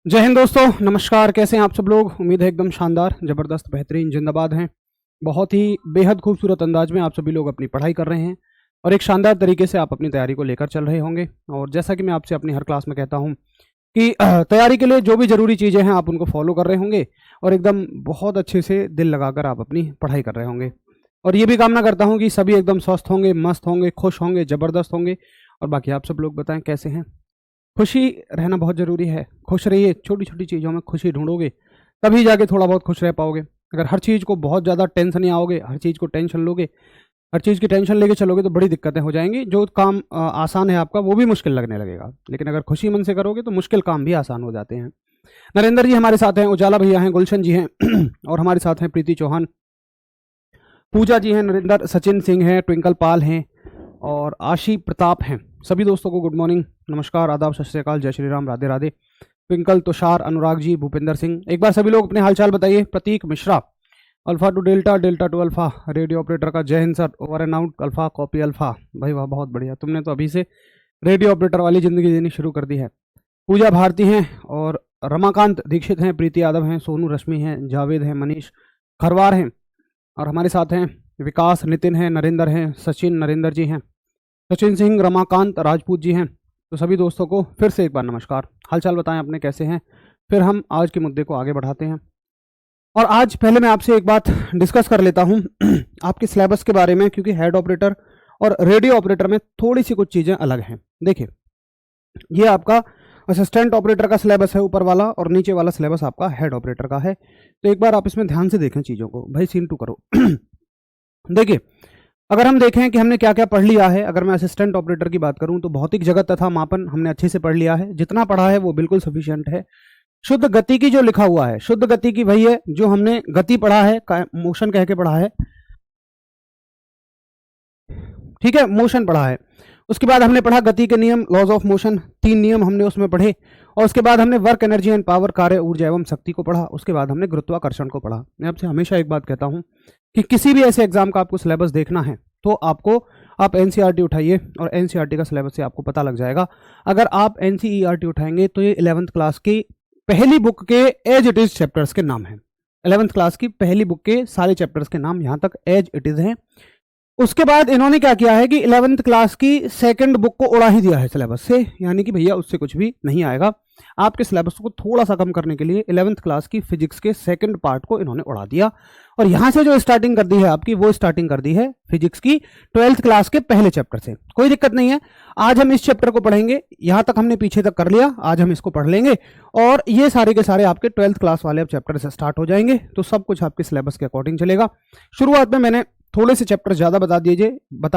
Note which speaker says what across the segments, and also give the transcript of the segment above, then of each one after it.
Speaker 1: जय हिंद दोस्तों, नमस्कार। कैसे हैं आप सब लोग? उम्मीद है एकदम शानदार, ज़बरदस्त, बेहतरीन, जिंदाबाद हैं। बहुत ही बेहद खूबसूरत अंदाज में आप सभी लोग अपनी पढ़ाई कर रहे हैं और एक शानदार तरीके से आप अपनी तैयारी को लेकर चल रहे होंगे। और जैसा कि मैं आपसे अपनी हर क्लास में कहता हूं कि तैयारी के लिए जो भी ज़रूरी चीज़ें हैं आप उनको फॉलो कर रहे होंगे और एकदम बहुत अच्छे से दिल लगाकर आप अपनी पढ़ाई कर रहे होंगे। और ये भी कामना करता हूँ कि सभी एकदम स्वस्थ होंगे, मस्त होंगे, खुश होंगे, ज़बरदस्त होंगे। और बाकी आप सब लोग बताएं कैसे हैं? खुशी रहना बहुत ज़रूरी है। खुश रहिए, छोटी छोटी चीज़ों में खुशी ढूंढोगे तभी जाके थोड़ा बहुत खुश रह पाओगे। अगर हर चीज़ को बहुत ज़्यादा टेंशन ही आओगे, हर चीज़ को टेंशन लोगे, हर चीज़ की टेंशन लेके चलोगे तो बड़ी दिक्कतें हो जाएंगी। जो काम आसान है आपका वो भी मुश्किल लगने लगेगा। लेकिन अगर खुशी मन से करोगे तो मुश्किल काम भी आसान हो जाते हैं। नरेंद्र जी हमारे साथ हैं, उजाला भैया हैं, गुलशन जी हैं और हमारे साथ हैं प्रीति चौहान, पूजा जी हैं, नरेंद्र, सचिन सिंह हैं, ट्विंकल पाल हैं और आशी प्रताप हैं। सभी दोस्तों को गुड मॉर्निंग, नमस्कार, आदाब, सत श्री अकाल, जय श्री राम, राधे राधे। ट्विंकल, तुषार, अनुराग जी, भूपेंद्र सिंह, एक बार सभी लोग अपने हालचाल बताइए। Prateek Mishra, alpha to delta, delta to alpha, radio operator का जय हिंद sir, over and out, alpha copy alpha. भाई वाह, बहुत बढ़िया, तुमने तो अभी से रेडियो ऑपरेटर वाली जिंदगी जीनी शुरू कर दी है। पूजा भारती हैं और रमाकांत दीक्षित हैं, प्रीति यादव हैं, सोनू रश्मि हैं, जावेद हैं, मनीष खरवार हैं और हमारे साथ हैं विकास, नितिन हैं, नरेंद्र हैं, सचिन, नरेंद्र जी हैं, सचिन सिंह, रमाकांत, राजपूत जी हैं। तो सभी दोस्तों को फिर से एक बार नमस्कार। हालचाल बताएं अपने कैसे हैं। फिर हम आज के मुद्दे को आगे बढ़ाते हैं। और आज पहले मैं आपसे एक बात डिस्कस कर लेता हूं आपके सिलेबस के बारे में, क्योंकि हेड ऑपरेटर और रेडियो ऑपरेटर में थोड़ी सी कुछ चीज़ें अलग हैं। देखिए, ये आपका असिस्टेंट ऑपरेटर का सिलेबस है ऊपर वाला और नीचे वाला सिलेबस आपका हेड ऑपरेटर का है। तो एक बार आप इसमें ध्यान से देखें चीज़ों को, भाई सीन टू करो। देखिए, अगर हम देखें कि हमने क्या क्या पढ़ लिया है, अगर मैं असिस्टेंट ऑपरेटर की बात करूं तो भौतिक जगत तथा मापन हमने अच्छे से पढ़ लिया है। जितना पढ़ा है वो बिल्कुल सफिशिएंट है। शुद्ध गति की जो लिखा हुआ है, शुद्ध गति की वही है जो हमने गति पढ़ा है, मोशन कह के पढ़ा है, ठीक है, मोशन पढ़ा है। उसके बाद हमने पढ़ा गति के नियम, लॉज ऑफ मोशन, 3 नियम हमने उसमें पढ़े। और उसके बाद हमने वर्क, एनर्जी एंड पावर, कार्य, ऊर्जा एवं शक्ति को पढ़ा। उसके बाद हमने गुरुत्वाकर्षण को पढ़ा। मैं आपसे हमेशा एक बात कहता हूं कि किसी भी ऐसे एग्जाम का आपको सिलेबस देखना है तो आप एनसीईआरटी उठाइए और एनसीईआरटी का सिलेबस से आपको पता लग जाएगा। अगर आप एनसीईआरटी उठाएंगे तो ये 11th क्लास की पहली बुक के एज इट इज चैप्टर्स के नाम है। 11th क्लास की पहली बुक के सारे चैप्टर्स के नाम यहां तक एज इट इज हैं। उसके बाद इन्होंने क्या किया है कि 11th क्लास की सेकंड बुक को उड़ा ही दिया है सिलेबस से, यानी कि भैया उससे कुछ भी नहीं आएगा। आपके सिलेबस को थोड़ा सा कम करने के लिए 11th क्लास की फिजिक्स के सेकंड पार्ट को इन्होंने उड़ा दिया और यहां से जो स्टार्टिंग कर दी है आपकी, वो स्टार्टिंग कर दी है फिजिक्स की 12th क्लास के पहले चैप्टर से। कोई दिक्कत नहीं है, आज हम इस चैप्टर को पढ़ेंगे। यहां तक हमने पीछे तक कर लिया, आज हम इसको पढ़ लेंगे और ये सारे के सारे आपके 12th क्लास वाले अब चैप्टर से स्टार्ट हो जाएंगे। तो सब कुछ आपके सिलेबस के अकॉर्डिंग चलेगा। शुरुआत में मैंने थोड़े से चैप्टर ज़्यादा बता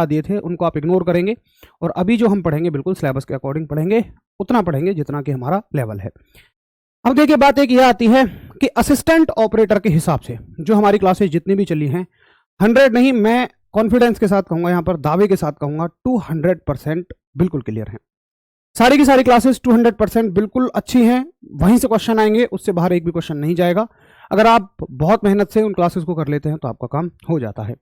Speaker 1: दिए थे, उनको आप इग्नोर करेंगे और अभी जो हम पढ़ेंगे बिल्कुल सिलेबस के अकॉर्डिंग पढ़ेंगे, उतना पढ़ेंगे जितना कि हमारा लेवल है। अब देखिए, बात एक यह आती है कि असिस्टेंट ऑपरेटर के हिसाब से जो हमारी क्लासेस जितनी भी चली हैं, 100 नहीं, मैं कॉन्फिडेंस के साथ कहूंगा, यहां पर दावे के साथ कहूंगा 200% बिल्कुल क्लियर है। सारी की सारी क्लासेस 200% बिल्कुल अच्छी हैं। वहीं से क्वेश्चन आएंगे, उससे बाहर एक भी क्वेश्चन नहीं जाएगा। अगर आप बहुत मेहनत से उन क्लासेस को कर लेते हैं तो आपका काम हो जाता है।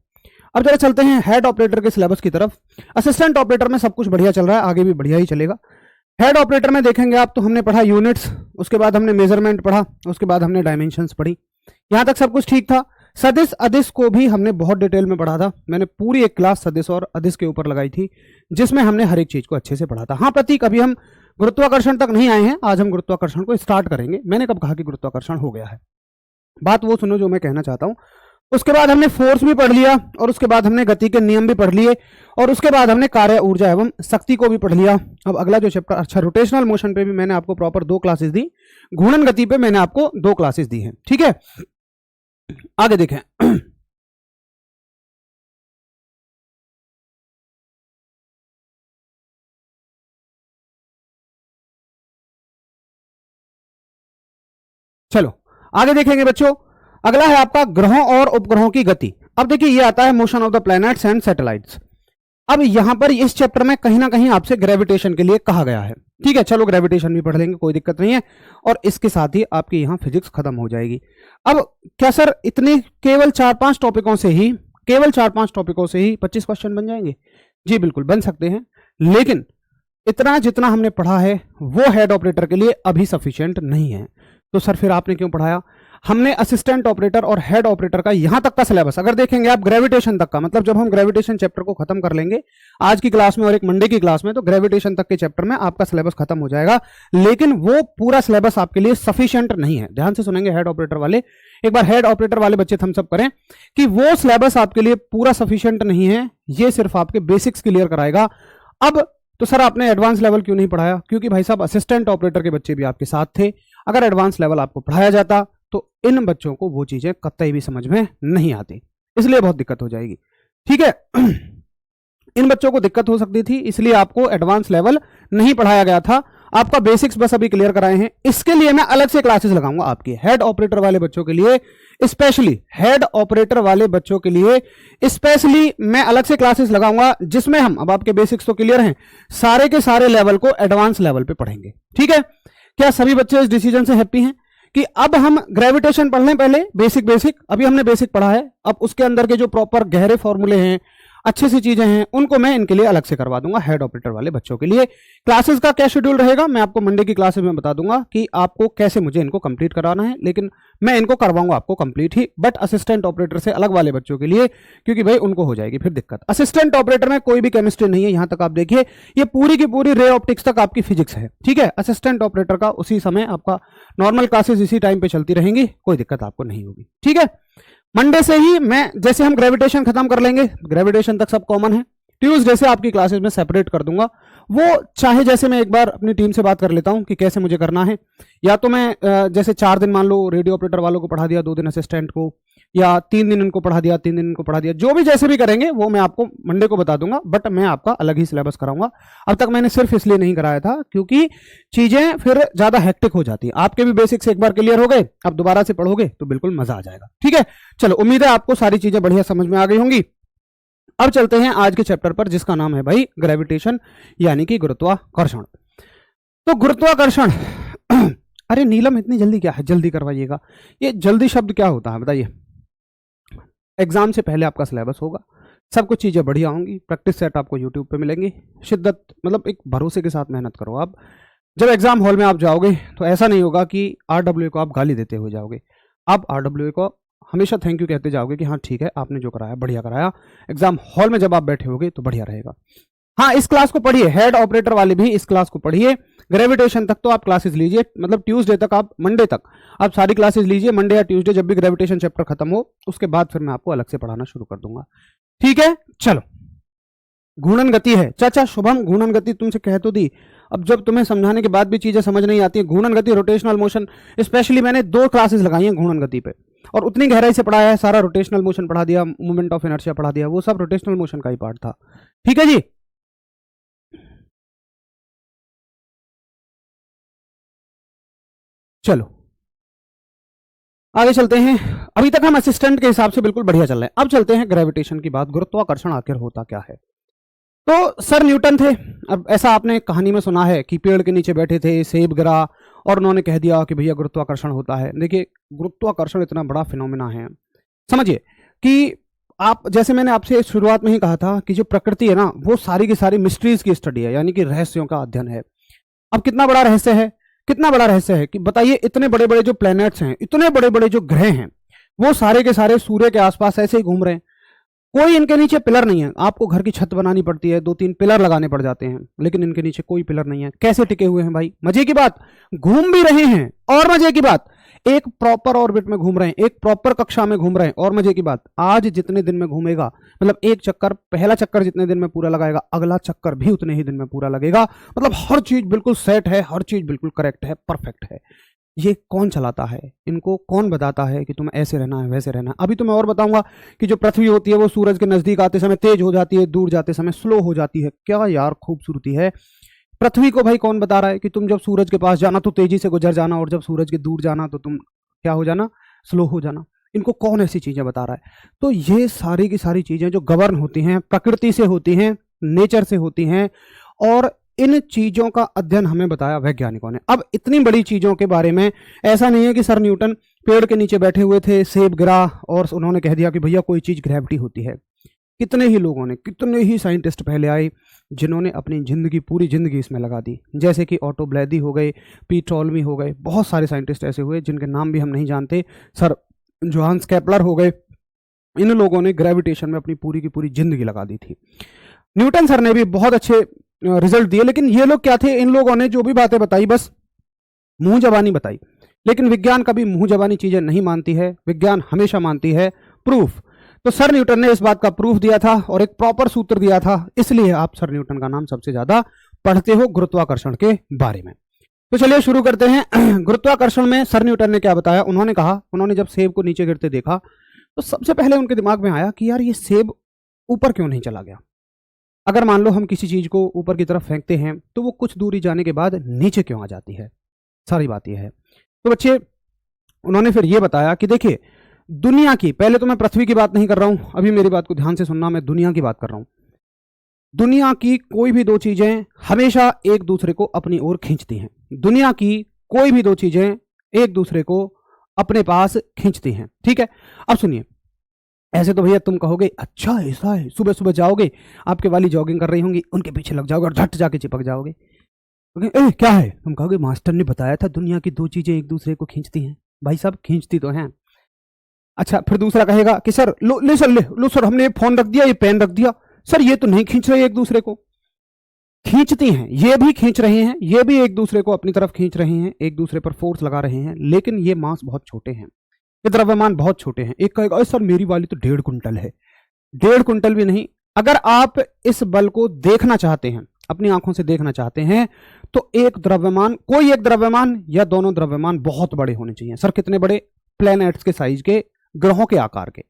Speaker 1: अब जरा चलते हैं हेड ऑपरेटर के सिलेबस की तरफ। असिस्टेंट ऑपरेटर में सब कुछ बढ़िया चल रहा है, आगे भी बढ़िया ही चलेगा। हेड ऑपरेटर में देखेंगे आप तो हमने पढ़ा यूनिट्स, उसके बाद हमने मेजरमेंट पढ़ा, उसके बाद हमने डायमेंशंस पढ़ी। यहां तक सब कुछ ठीक था। सदिश अदिश को भी हमने बहुत डिटेल में पढ़ा था। मैंने पूरी एक क्लास सदिश और अदिश के ऊपर लगाई थी जिसमें हमने हर एक चीज को अच्छे से पढ़ा था। हाँ प्रतीक, अभी हम गुरुत्वाकर्षण तक नहीं आए हैं, आज हम गुरुत्वाकर्षण को स्टार्ट करेंगे। मैंने कब कहा कि गुरुत्वाकर्षण हो गया है? बात वो सुनो जो मैं कहना चाहता हूं। उसके बाद हमने फोर्स भी पढ़ लिया और उसके बाद हमने गति के नियम भी पढ़ लिए और उसके बाद हमने कार्य, ऊर्जा एवं शक्ति को भी पढ़ लिया। अब अगला जो चैप्टर, अच्छा, रोटेशनल मोशन पे भी मैंने आपको प्रॉपर 2 क्लासेस दी, घूर्णन गति पे मैंने आपको 2 क्लासेस दी हैं, ठीक है। आगे देखें। चलो आगे देखेंगे बच्चों। अगला है आपका ग्रहों और उपग्रहों की गति। अब देखिए, ये आता है motion of the planets and satellites. अब यहां पर इस चैप्टर में कहीं ना कहीं आपसे ग्रेविटेशन के लिए कहा गया है, ठीक है। चलो ग्रेविटेशन भी पढ़ लेंगे, कोई दिक्कत नहीं है। और इसके साथ ही आपकी यहां फिजिक्स खत्म हो जाएगी। अब क्या सर इतने केवल 4-5 टॉपिकों से ही 25 क्वेश्चन बन जाएंगे? जी बिल्कुल बन सकते हैं, लेकिन इतना जितना हमने पढ़ा है वो हेड ऑपरेटर के लिए अभी सफिशिएंट नहीं है। तो सर फिर आपने क्यों पढ़ाया? हमने असिस्टेंट ऑपरेटर और हेड ऑपरेटर का यहां तक का सिलेबस अगर देखेंगे आप, ग्रेविटेशन तक का, मतलब जब हम ग्रेविटेशन चैप्टर को खत्म कर लेंगे आज की क्लास में और एक मंडे की क्लास में, तो ग्रेविटेशन तक के चैप्टर में आपका सिलेबस खत्म हो जाएगा। लेकिन वो पूरा सिलेबस आपके लिए सफिशिएंट नहीं है। ध्यान से सुनेंगे हेड ऑपरेटर वाले, एक बार हेड ऑपरेटर वाले बच्चे थम्स अप करें कि वो सिलेबस आपके लिए पूरा सफिशिएंट नहीं है, ये सिर्फ आपके बेसिक्स क्लियर कराएगा। अब तो सर आपने एडवांस लेवल क्यों नहीं पढ़ाया? क्योंकि भाई साहब असिस्टेंट ऑपरेटर के बच्चे भी आपके साथ थे, अगर एडवांस लेवल आपको पढ़ाया जाता तो इन बच्चों को वो चीजें कतई भी समझ में नहीं आती, इसलिए बहुत दिक्कत हो जाएगी। ठीक है, इन बच्चों को दिक्कत हो सकती थी, इसलिए आपको एडवांस लेवल नहीं पढ़ाया गया था, आपका बेसिक्स बस अभी क्लियर कराए हैं। इसके लिए मैं अलग से क्लासेस लगाऊंगा आपके हेड ऑपरेटर वाले बच्चों के लिए, स्पेशली हेड ऑपरेटर वाले बच्चों के लिए स्पेशली मैं अलग से क्लासेस लगाऊंगा, जिसमें हम, अब आपके बेसिक्स तो क्लियर हैं, सारे के सारे लेवल को एडवांस लेवल पे पढ़ेंगे। ठीक है, क्या सभी बच्चे इस डिसीजन से हैप्पी हैं कि अब हम ग्रेविटेशन पढ़ लें? पहले बेसिक अभी हमने बेसिक पढ़ा है, अब उसके अंदर के जो प्रॉपर गहरे फॉर्मूले हैं, अच्छी सी चीजें हैं, उनको मैं इनके लिए अलग से करवा दूंगा हेड ऑपरेटर वाले बच्चों के लिए। क्लासेस का क्या शेड्यूल रहेगा मैं आपको मंडे की क्लासेस में बता दूंगा कि आपको कैसे मुझे इनको कंप्लीट कराना है, लेकिन मैं इनको करवाऊंगा आपको complete he, but assistant operator से अलग वाले बच्चों के लिए, क्योंकि भाई उनको हो जाएगी फिर दिक्कत। असिस्टेंट ऑपरेटर में कोई भी केमिस्ट्री नहीं है, यहां तक आप देखिए, ये पूरी की पूरी रे ऑप्टिक्स तक आपकी फिजिक्स है। ठीक है, असिस्टेंट ऑपरेटर का उसी समय आपका नॉर्मल क्लासेस इसी टाइम पे चलती रहेंगी, कोई दिक्कत आपको नहीं होगी। ठीक है, मंडे से ही मैं, जैसे हम ग्रेविटेशन खत्म कर लेंगे, ग्रेविटेशन तक सब कॉमन है, ट्यूसडे से आपकी क्लासेस में सेपरेट कर दूंगा। वो चाहे जैसे मैं एक बार अपनी टीम से बात कर लेता हूं कि कैसे मुझे करना है, या तो मैं जैसे 4 दिन मान लो रेडियो ऑपरेटर वालों को पढ़ा दिया, 2 दिन असिस्टेंट को, या 3 दिन इनको पढ़ा दिया, 3 दिन इनको पढ़ा दिया, जो भी जैसे भी करेंगे वो मैं आपको मंडे को बता दूंगा, बट मैं आपका अलग ही सिलेबस कराऊंगा। अब तक मैंने सिर्फ इसलिए नहीं कराया था क्योंकि चीजें फिर ज्यादा हेक्टिक हो जाती है। आपके भी बेसिक्स एक बार क्लियर हो गए, अब दोबारा से पढ़ोगे तो बिल्कुल मजा आ जाएगा। ठीक है, चलो उम्मीद है आपको सारी चीजें बढ़िया समझ में आ गई होंगी। अब चलते हैं आज के चैप्टर पर, जिसका नाम है भाई ग्रेविटेशन, यानी कि गुरुत्वाकर्षण। तो गुरुत्वाकर्षण अरे नीलम इतनी जल्दी क्या है, जल्दी करवाइएगा। ये जल्दी शब्द क्या होता है बताइए? एग्जाम से पहले आपका सिलेबस होगा, सब कुछ चीजें बढ़िया होंगी, प्रैक्टिस सेट आपको यूट्यूब पे मिलेंगी, शिद्दत मतलब एक भरोसे के साथ मेहनत करो। आप जब एग्जाम हॉल में आप जाओगे तो ऐसा नहीं होगा कि RWA को आप गाली देते हुए जाओगे, आप RWA को हमेशा थैंक यू कहते जाओगे कि हाँ ठीक है आपने जो कराया बढ़िया कराया। एग्जाम हॉल में जब आप बैठे होगे तो बढ़िया रहेगा। हाँ, इस क्लास को पढ़िए, हेड ऑपरेटर वाले भी इस क्लास को पढ़िए। ग्रेविटेशन तक तो आप क्लासेस लीजिए, मतलब ट्यूसडे तक, आप मंडे तक आप सारी क्लासेस लीजिए। मंडे या ट्यूसडे जब भी ग्रेविटेशन चैप्टर खत्म हो, उसके बाद फिर मैं आपको अलग से पढ़ाना शुरू कर दूंगा। ठीक है, चलो घूर्णन गति है। चाचा शुभम, घूर्णन गति तुमसे कह तो दी, अब जब तुम्हें समझाने के बाद भी चीजें समझ नहीं आती है। घूर्णन गति, रोटेशनल मोशन, स्पेशली मैंने 2 क्लासेस लगाई हैं घूर्णन गति पे, और उतनी गहराई से पढ़ाया है। सारा रोटेशनल मोशन पढ़ा दिया, मूवमेंट ऑफ इनर्शिया पढ़ा दिया, वो सब रोटेशनल मोशन का ही पार्ट था। ठीक है जी, चलो आगे चलते हैं। अभी तक हम असिस्टेंट के हिसाब से बिल्कुल बढ़िया चल रहे हैं, अब चलते हैं ग्रेविटेशन की बात। गुरुत्वाकर्षण आखिर होता क्या है? तो सर न्यूटन थे, अब ऐसा आपने कहानी में सुना है कि पेड़ के नीचे बैठे थे, सेब गिरा और उन्होंने कह दिया कि भैया गुरुत्वाकर्षण होता है। देखिए गुरुत्वाकर्षण इतना बड़ा फिनोमेना है, समझिए कि आप, जैसे मैंने आपसे शुरुआत में ही कहा था कि जो प्रकृति है ना, वो सारी की सारी मिस्ट्रीज की स्टडी है, यानी कि रहस्यों का अध्ययन है। अब कितना बड़ा रहस्य है, कितना बड़ा रहस्य है कि बताइए, इतने बड़े बड़े जो प्लैनेट्स हैं, इतने बड़े बड़े जो ग्रह हैं, वो सारे के सारे सूर्य के आसपास ऐसे ही घूम रहे हैं, कोई इनके नीचे पिलर नहीं है। आपको घर की छत बनानी पड़ती है, 2-3 पिलर लगाने पड़ जाते हैं, लेकिन इनके नीचे कोई पिलर नहीं है। कैसे टिके हुए हैं भाई? मजे की बात, घूम भी रहे हैं, और मजे की बात एक प्रॉपर ऑर्बिट में घूम रहे हैं, एक प्रॉपर कक्षा में घूम रहे हैं, और मजे की बात आज जितने दिन में घूमेगा, मतलब एक चक्कर, पहला चक्कर जितने दिन में पूरा लगाएगा, अगला चक्कर भी उतने ही दिन में पूरा लगेगा। मतलब हर चीज बिल्कुल सेट है, हर चीज बिल्कुल करेक्ट है, परफेक्ट है। ये कौन चलाता है? इनको कौन बताता है कि तुम्हें ऐसे रहना है, वैसे रहना है? अभी तो मैं और बताऊंगा कि जो पृथ्वी होती है वो सूरज के नजदीक आते समय तेज हो जाती है, दूर जाते समय स्लो हो जाती है। क्या यार खूबसूरती है। पृथ्वी को भाई कौन बता रहा है कि तुम जब सूरज के पास जाना तो तेजी से गुजर जाना, और जब सूरज के दूर जाना तो तुम क्या हो जाना, स्लो हो जाना। इनको कौन ऐसी चीजें बता रहा है? तो ये सारी की सारी चीजें जो गवर्न होती हैं, प्रकृति से होती हैं, नेचर से होती हैं, और इन चीजों का अध्ययन हमें बताया वैज्ञानिकों ने। अब इतनी बड़ी चीजों के बारे में ऐसा नहीं है कि सर न्यूटन पेड़ के नीचे बैठे हुए थे, सेब गिरा और उन्होंने कह दिया कि भैया कोई चीज ग्रेविटी होती है। कितने ही लोगों ने, कितने ही साइंटिस्ट पहले आए जिन्होंने अपनी जिंदगी, पूरी जिंदगी इसमें लगा दी, जैसे कि ऑटो ब्लैदी हो गए, पी टॉलमी हो गए, बहुत सारे साइंटिस्ट ऐसे हुए जिनके नाम भी हम नहीं जानते, सर जोहान्स केपलर हो गए। इन लोगों ने ग्रेविटेशन में अपनी पूरी की पूरी जिंदगी लगा दी थी। न्यूटन सर ने भी बहुत अच्छे रिजल्ट दिए, लेकिन ये लोग क्या थे, इन लोगों ने जो भी बातें बताई बस मुंह जबानी बताई। लेकिन विज्ञान कभी मुंह जबानी चीजें नहीं मानती है, विज्ञान हमेशा मानती है प्रूफ। तो सर न्यूटन ने इस बात का प्रूफ दिया था और एक प्रॉपर सूत्र दिया था, इसलिए आप सर न्यूटन का नाम सबसे ज्यादा पढ़ते हो गुरुत्वाकर्षण के बारे में। तो चलिए शुरू करते हैं। गुरुत्वाकर्षण में सर न्यूटन ने क्या बताया, उन्होंने कहा, उन्होंने जब सेब को नीचे गिरते देखा तो सबसे पहले उनके दिमाग में आया कि यार ये सेब ऊपर क्यों नहीं चला गया। अगर मान लो हम किसी चीज को ऊपर की तरफ फेंकते हैं तो वो कुछ दूरी जाने के बाद नीचे क्यों आ जाती है, सारी बात यह है। तो बच्चे उन्होंने फिर ये बताया कि देखिए दुनिया की, पहले तो मैं पृथ्वी की बात नहीं कर रहा हूं, अभी मेरी बात को ध्यान से सुनना, मैं दुनिया की बात कर रहा हूं। दुनिया की कोई भी दो चीजें हमेशा एक दूसरे को अपनी ओर खींचती हैं। दुनिया की कोई भी दो चीजें एक दूसरे को अपने पास खींचती हैं, ठीक है। अब सुनिए, ऐसे तो भैया तुम कहोगे अच्छा ऐसा है, सुबह सुबह जाओगे, आपके वाली जॉगिंग कर रही होंगी, उनके पीछे लग जाओगे और झट जाके चिपक जाओगे। ए, क्या है, तुम कहोगे मास्टर ने बताया था दुनिया की दो चीजें एक दूसरे को खींचती हैं। भाई साहब खींचती तो हैं। अच्छा, फिर दूसरा कहेगा कि सर लो सर, लो सर, हमने फोन रख दिया, ये पेन रख दिया, सर ये तो नहीं खींच रहे एक दूसरे को। खींचती हैं, ये भी खींच रहे हैं, ये भी एक दूसरे को अपनी तरफ खींच रहे हैं, एक दूसरे पर फोर्स लगा रहे हैं, लेकिन ये मास बहुत छोटे हैं, ये द्रव्यमान बहुत छोटे हैं। एक कहेगा सर मेरी वाली तो 1.5 कुंटल है, 1.5 कुंटल भी नहीं। अगर आप इस बल को देखना चाहते हैं, अपनी आंखों से देखना चाहते हैं, तो एक द्रव्यमान, कोई एक द्रव्यमान या दोनों द्रव्यमान बहुत बड़े होने चाहिए। सर कितने बड़े, प्लैनेट्स के साइज के, ग्रहों के आकार के।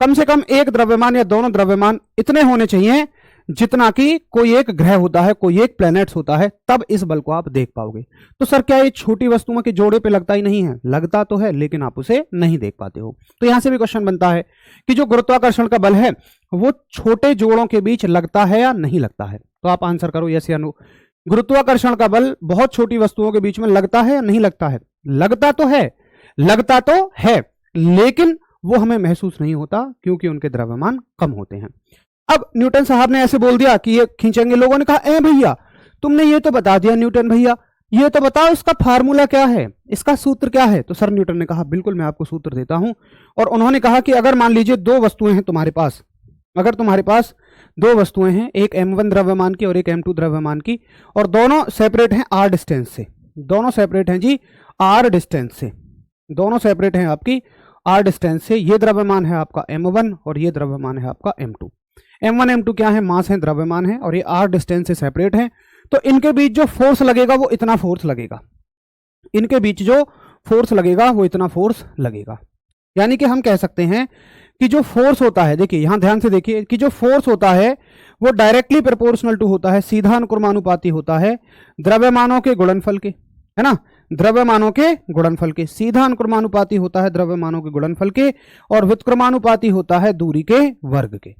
Speaker 1: कम से कम एक द्रव्यमान या दोनों द्रव्यमान इतने होने चाहिए जितना कि कोई एक ग्रह होता है, कोई एक प्लैनेट्स होता है, तब इस बल को आप देख पाओगे। तो सर क्या ये छोटी वस्तुओं के जोड़े पे लगता ही नहीं है? लगता तो है, लेकिन आप उसे नहीं देख पाते हो। तो यहां से भी क्वेश्चन बनता है कि जो गुरुत्वाकर्षण का बल है वो छोटे जोड़ों के बीच लगता है या नहीं लगता है। तो आप आंसर करो यस या नो। गुरुत्वाकर्षण का बल बहुत छोटी वस्तुओं के बीच में लगता है या नहीं लगता है? लगता तो है, लगता तो है, लेकिन वो हमें महसूस नहीं होता क्योंकि उनके द्रव्यमान कम होते हैं। अब न्यूटन साहब ने ऐसे बोल दिया कि ये खींचेंगे। लोगों ने कहा ए भैया तुमने ये तो बता दिया न्यूटन भैया, ये तो बताओ इसका फार्मूला क्या है, इसका सूत्र क्या है। तो सर न्यूटन ने कहा बिल्कुल मैं आपको सूत्र देता हूं। और उन्होंने कहा कि अगर मान लीजिए दो वस्तुएं हैं तुम्हारे पास, अगर तुम्हारे पास दो वस्तुएं हैं, एक m1 द्रव्यमान की और एक m2 द्रव्यमान की, और दोनों सेपरेट हैं r डिस्टेंस से, दोनों सेपरेट हैं जी r डिस्टेंस से, दोनों सेपरेट हैं आपकी r डिस्टेंस से। ये द्रव्यमान है आपका m1 और ये द्रव्यमान है आपका m2। m1 m2 क्या है, मास है, द्रव्यमान है, और ये r डिस्टेंस से सेपरेट है। तो इनके बीच जो फोर्स लगेगा वो इतना फोर्स लगेगा, इनके बीच जो फोर्स लगेगा वो इतना फोर्स लगेगा। यानी कि हम कह सकते हैं कि जो फोर्स होता है, देखिए यहां ध्यान से देखिए, कि जो फोर्स होता है वो डायरेक्टली प्रोपोर्शनल टू होता है, सीधा अनुक्रमानुपाती होता है द्रव्यमानों के गुणनफल के, है ना, द्रव्यमानों के गुणनफल के। सीधा अनुक्रमानुपाती होता है द्रव्यमानों के गुणनफल के, और व्युत्क्रमानुपाती होता है दूरी के वर्ग के।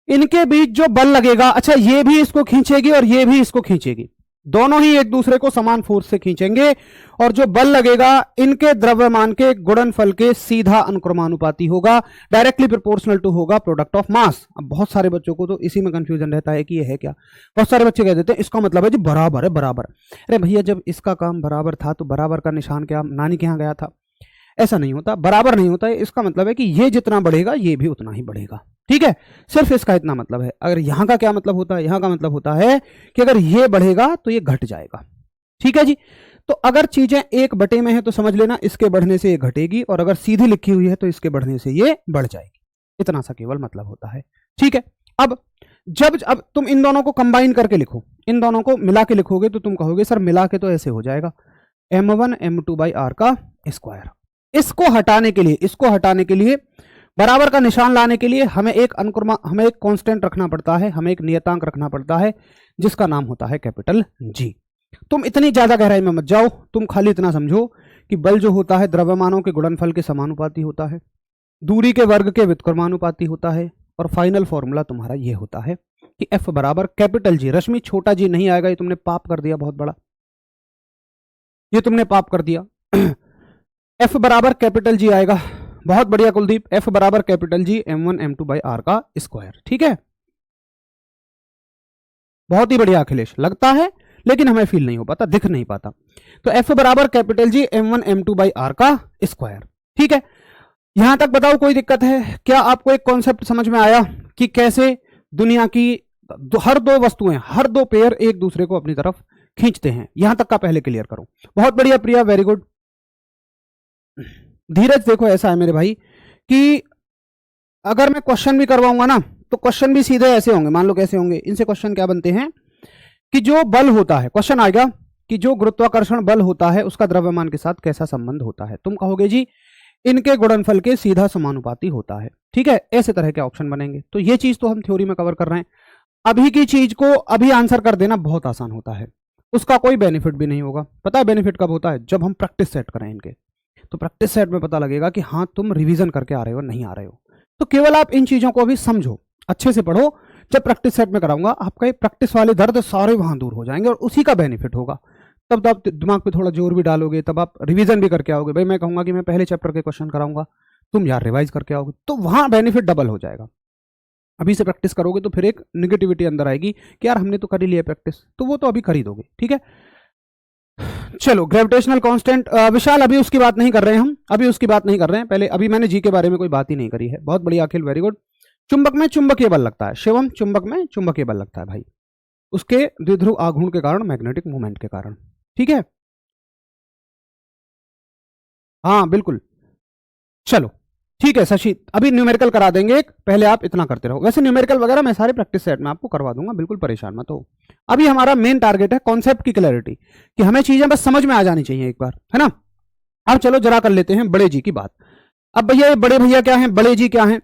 Speaker 1: इनके बीच जो बल लगेगा, अच्छा ये भी इसको खींचेगी और ये भी इसको खींचेगी, दोनों ही एक दूसरे को समान फोर्स से खींचेंगे, और जो बल लगेगा इनके द्रव्यमान के गुणनफल के सीधा अनुक्रमानुपाती होगा, डायरेक्टली प्रोपोर्शनल टू होगा प्रोडक्ट ऑफ मास। अब बहुत सारे बच्चों को तो इसी में कंफ्यूजन रहता है कि ये है क्या। बहुत सारे बच्चे कह देते हैं इसका मतलब है जी बराबर है, बराबर। अरे भैया जब इसका काम बराबर था तो बराबर का निशान क्या नानी के यहां गया था? ऐसा नहीं होता, बराबर नहीं होता है। इसका मतलब है कि ये जितना बढ़ेगा ये भी उतना ही बढ़ेगा, ठीक है, सिर्फ इसका इतना मतलब है। अगर यहां का क्या मतलब होता है, यहां का मतलब होता है कि अगर ये बढ़ेगा तो ये घट जाएगा, ठीक है जी। तो अगर चीजें एक बटे में है तो समझ लेना इसके बढ़ने से ये घटेगी, और अगर सीधी लिखी हुई है तो इसके बढ़ने से ये बढ़ जाएगी, इतना सा केवल मतलब होता है, ठीक है। अब तुम इन दोनों को कंबाइन करके लिखो, इन दोनों को मिला के लिखोगे तो तुम कहोगे सर मिला के तो ऐसे हो जाएगा m1 m2 बाई r का स्क्वायर। इसको हटाने के लिए, बराबर का निशान लाने के लिए हमें एक कांस्टेंट रखना पड़ता है, हमें एक नियतांक रखना पड़ता है जिसका नाम होता है कैपिटल G। तुम इतनी ज्यादा गहराई में मत जाओ, तुम खाली इतना समझो कि बल जो होता है द्रव्यमानों के गुणनफल के समानुपाती होता है, दूरी के वर्ग के व्युत्क्रमानुपाती होता है, और फाइनल फॉर्मूला तुम्हारा ये होता है कि F बराबर कैपिटल G। रश्मि छोटा जी नहीं आएगा, ये तुमने पाप कर दिया बहुत बड़ा, ये तुमने पाप कर दिया। F बराबर कैपिटल G आएगा, बहुत बढ़िया कुलदीप, F बराबर capital G M1 M2 by R का स्क्वायर। ठीक है, बहुत ही बढ़िया अखिलेश, लगता है लेकिन हमें फील नहीं हो पाता, दिख नहीं पाता। तो F बराबर capital G M1 M2 by R का स्क्वायर। ठीक है, यहां तक बताओ कोई दिक्कत है क्या? आपको एक कॉन्सेप्ट समझ में आया कि कैसे दुनिया की हर दो वस्तुएं, हर दो पेयर एक दूसरे को अपनी तरफ खींचते हैं? यहां तक का पहले क्लियर करो। बहुत बढ़िया प्रिया, वेरी गुड। धीरज देखो ऐसा है मेरे भाई कि अगर मैं क्वेश्चन भी करवाऊंगा ना तो क्वेश्चन भी सीधे ऐसे होंगे, मान लो कैसे होंगे, इनसे क्वेश्चन क्या बनते हैं कि जो बल होता है, क्वेश्चन आएगा कि जो गुरुत्वाकर्षण बल होता है उसका द्रव्यमान के साथ कैसा संबंध होता है? तुम कहोगे जी इनके गुणनफल के सीधा समानुपाती होता है। ठीक है, ऐसे तरह के ऑप्शन बनेंगे। तो ये चीज तो हम थ्योरी में कवर कर रहे हैं। अभी की चीज को अभी आंसर कर देना बहुत आसान होता है, उसका कोई बेनिफिट भी नहीं होगा। पता है बेनिफिट कब होता है? जब हम प्रैक्टिस सेट करें इनके, तो प्रैक्टिस सेट में पता लगेगा कि हाँ तुम रिवीजन करके आ रहे हो नहीं आ रहे हो। तो केवल आप इन चीजों को अभी समझो, अच्छे से पढ़ो। जब प्रैक्टिस सेट में कराऊंगा आपका ये प्रैक्टिस वाले दर्द सारे वहां दूर हो जाएंगे और उसी का बेनिफिट होगा। तब तो आप दिमाग पे थोड़ा जोर भी डालोगे, तब आप रिवीजन भी करके आओगे। भाई मैं कहूंगा कि मैं पहले चैप्टर के क्वेश्चन कराऊंगा, तुम यार रिवाइज करके आओगे, तो वहां बेनिफिट डबल हो जाएगा। अभी से प्रैक्टिस करोगे तो फिर एक निगेटिविटी अंदर आएगी कि यार हमने तो कर ही लिया प्रैक्टिस, तो वो तो अभी कर ही दोगे। ठीक है, चलो ग्रेविटेशनल कांस्टेंट, विशाल अभी उसकी बात नहीं कर रहे हैं हम, अभी उसकी बात नहीं कर रहे हैं। पहले अभी मैंने जी के बारे में कोई बात ही नहीं करी है। बहुत बढ़िया अखिल, वेरी गुड। चुंबक में चुंबकीय बल लगता है, शिवम चुंबक में चुंबकीय बल लगता है भाई, उसके द्विध्रुव आघूर्ण के कारण, मैग्नेटिक मूवमेंट के कारण। ठीक है, हाँ बिल्कुल। चलो ठीक है शशि, अभी न्यूमेरिकल करा देंगे एक, पहले आप इतना करते रहो। वैसे न्यूमेरिकल वगैरह मैं सारे प्रैक्टिस सेट में आपको करवा दूंगा, बिल्कुल परेशान मत हो। अभी हमारा मेन टारगेट है कॉन्सेप्ट की क्लैरिटी, कि हमें चीजें बस समझ में आ जानी चाहिए एक बार, है ना। अब चलो जरा कर लेते हैं बड़े जी की बात। अब भैया ये बड़े भैया क्या है, बड़े जी क्या है,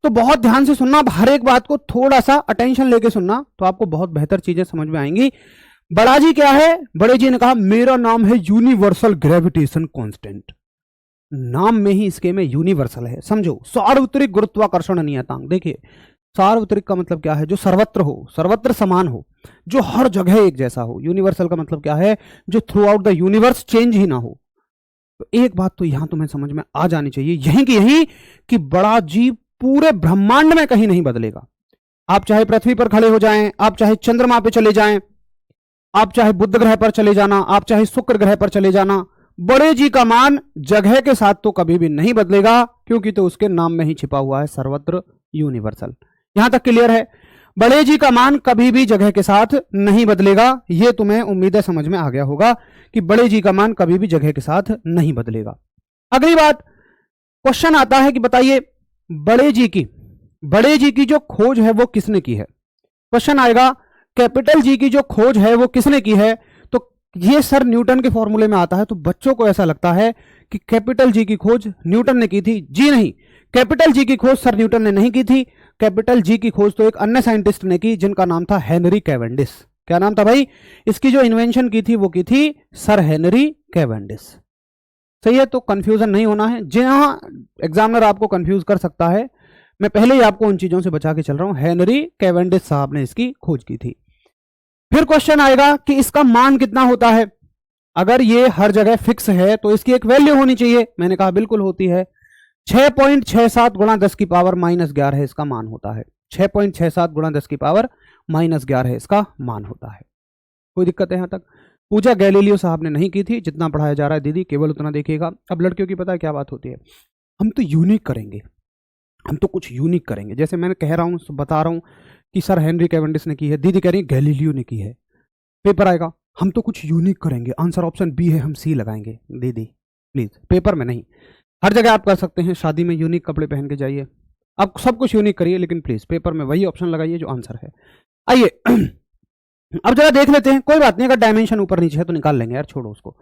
Speaker 1: तो बहुत ध्यान से सुनना, अब हर एक बात को थोड़ा सा अटेंशन लेके सुनना, तो आपको बहुत बेहतर चीजें समझ में आएंगी। बड़ा जी क्या है? बड़े जी ने कहा मेरा नाम है यूनिवर्सल ग्रेविटेशन कांस्टेंट। नाम में ही इसके में यूनिवर्सल है, समझो। सार्वत्रिक गुरुत्वाकर्षण नियतांक। देखिए सार्वत्रिक का मतलब क्या है? जो सर्वत्र हो, सर्वत्र समान हो, जो हर जगह एक जैसा हो। यूनिवर्सल का मतलब क्या है? जो throughout the universe change ही ना हो। तो एक बात तो यहां तुम्हें समझ में आ जानी चाहिए, यहीं की यहीं, कि बड़ा जी पूरे ब्रह्मांड में कहीं नहीं बदलेगा। आप चाहे पृथ्वी पर खड़े हो जाएं, आप चाहे चंद्रमा पे चले जाएं, आप चाहे बुध ग्रह पर चले जाना, आप चाहे शुक्र ग्रह पर चले जाना, बड़े जी का मान जगह के साथ तो कभी भी नहीं बदलेगा, क्योंकि तो उसके नाम में ही छिपा हुआ है सर्वत्र यूनिवर्सल। यहां तक क्लियर है? बड़े जी का मान कभी भी जगह के साथ नहीं बदलेगा। यह तुम्हें उम्मीद है समझ में आ गया होगा कि बड़े जी का मान कभी भी जगह के साथ नहीं बदलेगा। अगली बात, क्वेश्चन आता है कि बताइए बड़े जी की जो खोज है वो किसने की है? क्वेश्चन आएगा कैपिटल जी की जो खोज है वो किसने की है, तो ये सर न्यूटन के फॉर्मूले में आता है। तो बच्चों को ऐसा लगता है कि कैपिटल जी की खोज न्यूटन ने की थी। जी नहीं, कैपिटल जी की खोज सर न्यूटन ने नहीं की थी। कैपिटल जी की खोज तो एक अन्य साइंटिस्ट ने की, जिनका नाम था हेनरी कैवेंडिश। क्या नाम था भाई? इसकी जो इन्वेंशन की थी वो की थी सर हेनरी कैवेंडिश। सही है, तो कंफ्यूजन नहीं होना है। जहां एग्जामिनर आपको कंफ्यूज कर सकता है, मैं पहले ही आपको उन चीजों से बचा के चल रहा हूं। हेनरी कैवेंडिश साहब ने इसकी खोज की थी। फिर क्वेश्चन आएगा कि इसका मान कितना होता है। अगर ये हर जगह फिक्स है तो इसकी एक वैल्यू होनी चाहिए। मैंने कहा बिल्कुल होती है। 6.67 गुणा 10 की पावर -11 इसका मान होता है। 6.67 गुणा 10 की पावर -11 इसका मान होता है। कोई दिक्कत है यहां तक? पूजा गैलीलियो साहब ने नहीं की थी। जितना पढ़ाया जा रहा है दीदी केवल उतना देखिएगा। अब लड़कियों की पता है क्या बात होती है, हम तो यूनिक करेंगे, हम तो कुछ यूनिक करेंगे। जैसे मैंने कह रहा हूं, बता रहा हूं कि सर हेनरी कैवेंडिश ने की है, दीदी कह रही है गैलीलियो ने की है। पेपर आएगा, हम तो कुछ यूनिक करेंगे, आंसर ऑप्शन बी है, हम सी लगाएंगे। दीदी प्लीज, पेपर में नहीं, हर जगह आप कर सकते हैं। शादी में यूनिक कपड़े पहन के जाइए, आप सब कुछ यूनिक करिए, लेकिन प्लीज पेपर में वही ऑप्शन लगाइए जो आंसर है। आइए अब जरा देख लेते हैं। कोई बात नहीं, अगर डायमेंशन ऊपर नीचे है तो निकाल लेंगे यार, छोड़ो उसको।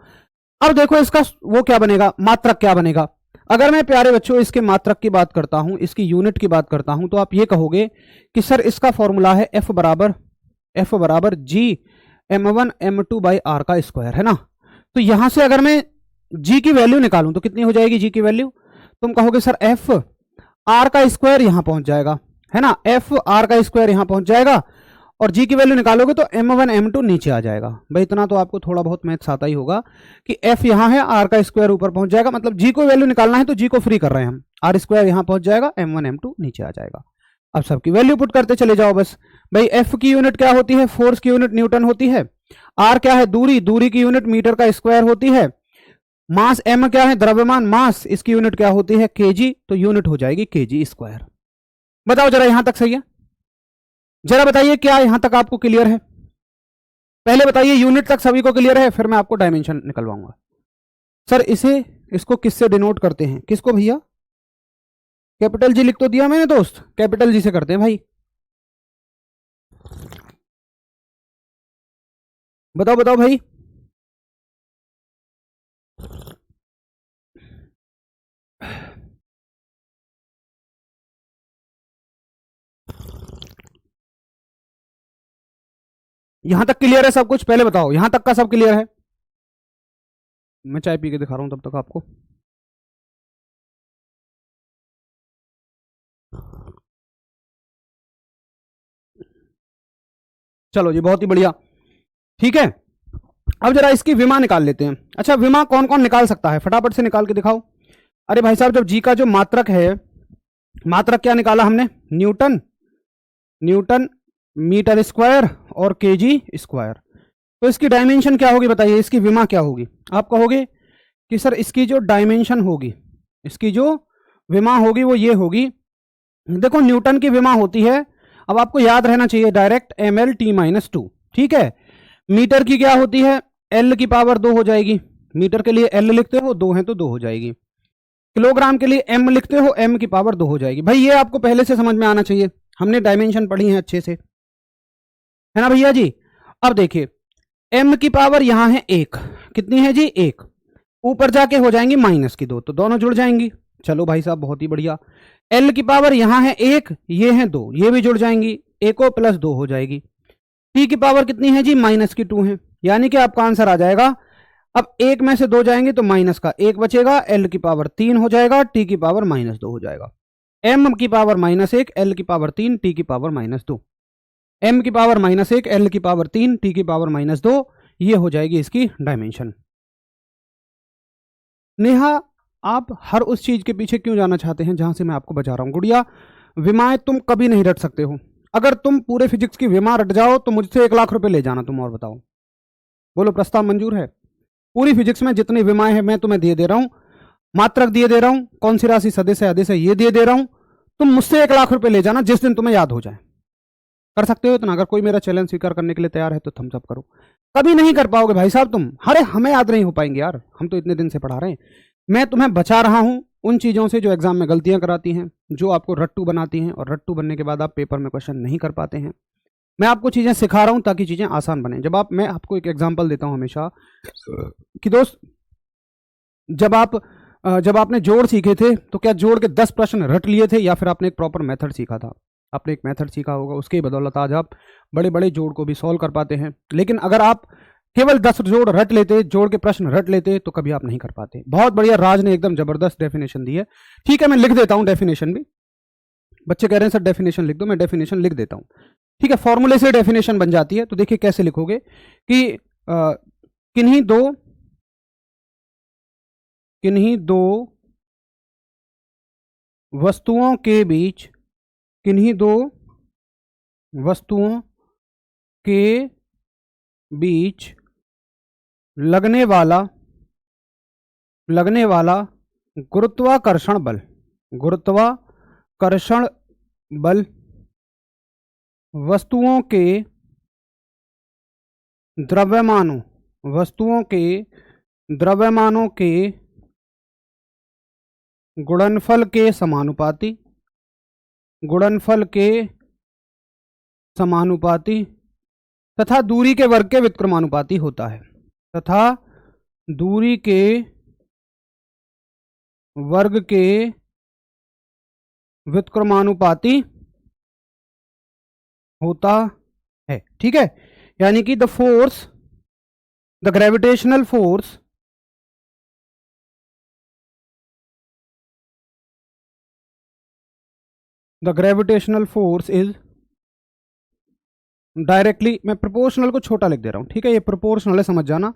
Speaker 1: अब देखो इसका वो क्या बनेगा, मात्रक क्या बनेगा। अगर मैं प्यारे बच्चों इसके मात्रक की बात करता हूं, इसकी यूनिट की बात करता हूं, तो आप ये कहोगे कि सर इसका फॉर्मूला है F बराबर G m1 m2 by R का स्क्वायर, है ना। तो यहां से अगर मैं G की वैल्यू निकालूं तो कितनी हो जाएगी G की वैल्यू? तुम कहोगे सर F आर का स्क्वायर यहां पहुंच जाएगा, है ना। F आर का स्क्वायर यहां पहुंच जाएगा, और जी की वैल्यू निकालोगे तो m1 m2 नीचे आ जाएगा। भाई इतना तो आपको थोड़ा बहुत मैथ्स आता ही होगा कि f यहाँ है, r का स्क्वायर ऊपर पहुंच जाएगा, मतलब g को वैल्यू निकालना है तो g को फ्री कर रहे हैं हम, r स्क्वायर यहाँ पहुंच जाएगा, m1 m2 नीचे आ जाएगा। अब सबकी वैल्यू पुट करते चले जाओ बस। भाई f की यूनिट क्या होती है, फोर्स की यूनिट न्यूटन होती है, r क्या है दूरी, दूरी की यूनिट मीटर का स्क्वायर होती है, मास m क्या है द्रव्यमान मास, इसकी यूनिट क्या होती है kg, तो यूनिट हो जाएगी kg स्क्वायर। बताओ जरा यहां तक सही है? जरा बताइए क्या यहां तक आपको क्लियर है? पहले बताइए यूनिट तक सभी को क्लियर है, फिर मैं आपको डायमेंशन निकलवाऊंगा। सर इसको किससे डिनोट करते हैं, किसको भैया? कैपिटल जी लिख तो दिया मैंने दोस्त, कैपिटल जी से करते हैं भाई। बताओ बताओ भाई। यहां तक क्लियर है सब कुछ? पहले बताओ यहां तक का सब क्लियर है? मैं चाय पी के दिखा रहा हूं तब तक आपको। चलो जी बहुत ही बढ़िया, ठीक है। अब जरा इसकी विमा निकाल लेते हैं। अच्छा विमा कौन कौन निकाल सकता है, फटाफट से निकाल के दिखाओ। अरे भाई साहब जब जी का जो मात्रक है, मात्रक क्या निकाला हमने, न्यूटन, न्यूटन मीटर स्क्वायर और केजी स्क्वायर, तो इसकी डायमेंशन क्या होगी बताइए, इसकी विमा क्या होगी? आप कहोगे कि सर इसकी जो डायमेंशन होगी, इसकी जो विमा होगी वो ये होगी, देखो न्यूटन की विमा होती है, अब आपको याद रहना चाहिए डायरेक्ट ml/t-2, ठीक है। मीटर की क्या होती है, l की पावर 2 हो जाएगी, मीटर के लिए l लिखते हो, 2 है तो 2 हो जाएगी। किलोग्राम के लिए m लिखते हो, m की पावर 2 हो जाएगी। भाई ये आपको पहले से समझ में आना चाहिए, हमने डायमेंशन पढ़ी है अच्छे से, है ना भैया जी। अब देखिए m की पावर यहां है 1, कितनी है जी 1, ऊपर जाके हो जाएंगी -2, तो दोनों जुड़ जाएंगी। चलो भाई साहब बहुत ही बढ़िया। l की पावर यहां है 1, ये है 2, ये भी जुड़ जाएंगी, 1 + 2 हो जाएगी। t की पावर कितनी है जी -2 है, यानी कि आपका आंसर आ जाएगा, अब 1 में से 2 जाएंगे तो माइनस का 1 बचेगा, l की पावर 3 हो जाएगा, t की पावर -2 हो जाएगा। m की पावर -1, l की पावर 3, t की पावर -2, m की पावर -1, l की पावर 3, t की पावर -2, ये हो जाएगी इसकी डायमेंशन। नेहा आप हर उस चीज के पीछे क्यों जाना चाहते हैं जहां से मैं आपको बचा रहा हूं? गुड़िया विमाएं तुम कभी नहीं रट सकते हो, अगर तुम पूरे फिजिक्स की विमा रट जाओ तो मुझसे 1 लाख रुपए ले जाना तुम। और बताओ, बोलो प्रस्ताव मंजूर है? पूरी फिजिक्स में जितनी विमाएं हैं मैं तुम्हें दे रहा हूं, मात्रक दे रहा हूं, कौन सी राशि सदिश है अदिश है ये दे रहा हूं, तुम मुझसे 1 लाख रुपए ले जाना जिस दिन तुम्हें याद हो जाए। कर सकते हो इतना? अगर कोई मेरा चैलेंज स्वीकार करने के लिए तैयार है तो थम्स अप करो। कभी नहीं कर पाओगे भाई साहब तुम, अरे हमें याद नहीं हो पाएंगे यार, हम तो इतने दिन से पढ़ा रहे हैं। मैं तुम्हें बचा रहा हूं उन चीजों से जो एग्जाम में गलतियां कराती हैं, जो आपको रट्टू बनाती हैं, और रट्टू बनने के बाद आप पेपर में क्वेश्चन नहीं कर पाते हैं। मैं आपको चीजें सिखा रहा हूं ताकि चीजें आसान बने। मैं आपको एक एग्जाम्पल देता हूं हमेशा कि दोस्त, जब आपने जोड़ सीखे थे तो क्या जोड़ के 10 प्रश्न रट लिए थे, या फिर आपने एक प्रॉपर मेथड सीखा था? आपने एक मेथड सीखा होगा, उसके बदौलत आज आप बड़े बड़े जोड़ को भी सॉल्व कर पाते हैं। लेकिन अगर आप केवल 10 जोड़ रट लेते, जोड़ के प्रश्न रट लेते, तो कभी आप नहीं कर पाते। बहुत बढ़िया, राज ने एकदम जबरदस्त डेफिनेशन दी है। ठीक है मैं लिख देता हूं डेफिनेशन भी, बच्चे कह रहे हैं सर डेफिनेशन लिख दो, मैं डेफिनेशन लिख देता हूं। ठीक है, फॉर्मूले से डेफिनेशन बन जाती है। तो देखिए कैसे लिखोगे कि किन्हीं दो वस्तुओं के बीच, किन्हीं दो वस्तुओं के बीच लगने वाला गुरुत्वाकर्षण बल वस्तुओं के द्रव्यमानों के गुणनफल के समानुपाती तथा दूरी के वर्ग के व्युत्क्रमानुपाती होता है, तथा दूरी के वर्ग के व्युत्क्रमानुपाती होता है। ठीक है, यानी कि the gravitational force is directly, मैं प्रोपोर्शनल को छोटा लिख दे रहा हूं, ठीक है, ये प्रोपोर्शनल है, समझ जाना,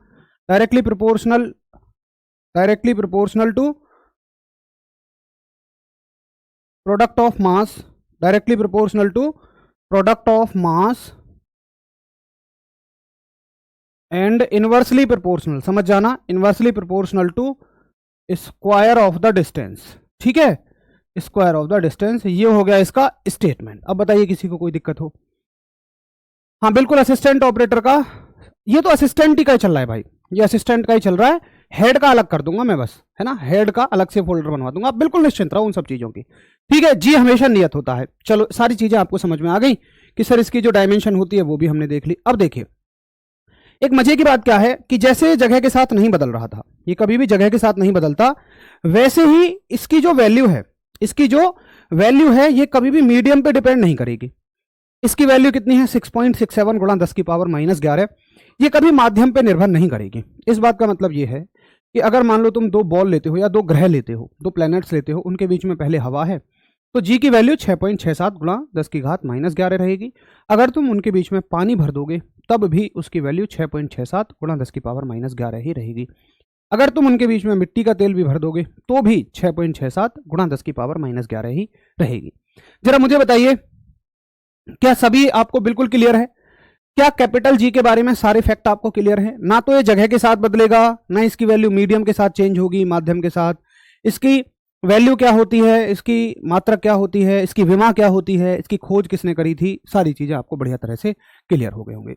Speaker 1: directly proportional to product of mass, directly proportional to product of mass and inversely proportional, समझ जाना, inversely proportional to square of the distance, ठीक है, स्क्वायर ऑफ द डिस्टेंस। ये हो गया इसका स्टेटमेंट। अब बताइए किसी को कोई दिक्कत हो? हाँ बिल्कुल, असिस्टेंट ऑपरेटर का, ये तो असिस्टेंट ही का ही चल रहा है भाई, ये असिस्टेंट का ही चल रहा है, हेड का अलग कर दूंगा मैं बस, है ना, हेड का अलग से फोल्डर बनवा दूंगा, आप बिल्कुल निश्चिंत रहो उन सब चीजों की, ठीक है जी, हमेशा नियत होता है। चलो सारी चीजें आपको समझ में आ गई कि सर इसकी जो डायमेंशन होती है वो भी हमने देख ली। अब देखिए एक मजे की बात क्या है कि जैसे जगह के साथ नहीं बदल रहा था, ये कभी भी जगह के साथ नहीं बदलता, वैसे ही इसकी जो वैल्यू है, इसकी जो वैल्यू है ये कभी भी मीडियम पे डिपेंड नहीं करेगी। इसकी वैल्यू कितनी है? 6.67 गुणा 10 की पावर -11, ये कभी माध्यम पे निर्भर नहीं करेगी। इस बात का मतलब ये है कि अगर मान लो तुम दो बॉल लेते हो या दो ग्रह लेते हो, दो प्लैनेट्स लेते हो, उनके बीच में पहले हवा है, तो जी की वैल्यू 6.67 गुणा 10 की घात -11 रहेगी। अगर तुम उनके बीच में पानी भर दोगे तब भी उसकी वैल्यू 6.67 गुणा 10 की पावर -11 ही रहेगी। अगर तुम उनके बीच में मिट्टी का तेल भी भर दोगे तो भी 6.67 गुणा 10 की पावर -11 ही रहेगी। जरा मुझे बताइए, क्या सभी आपको बिल्कुल क्लियर है? क्या कैपिटल जी के बारे में सारे फैक्ट आपको क्लियर है? ना तो ये जगह के साथ बदलेगा, ना इसकी वैल्यू मीडियम के साथ चेंज होगी, माध्यम के साथ। इसकी वैल्यू क्या होती है, इसकी मात्रा क्या होती है, इसकी विमा क्या होती है, इसकी खोज किसने करी थी, सारी चीजें आपको बढ़िया तरह से क्लियर हो गए होंगे।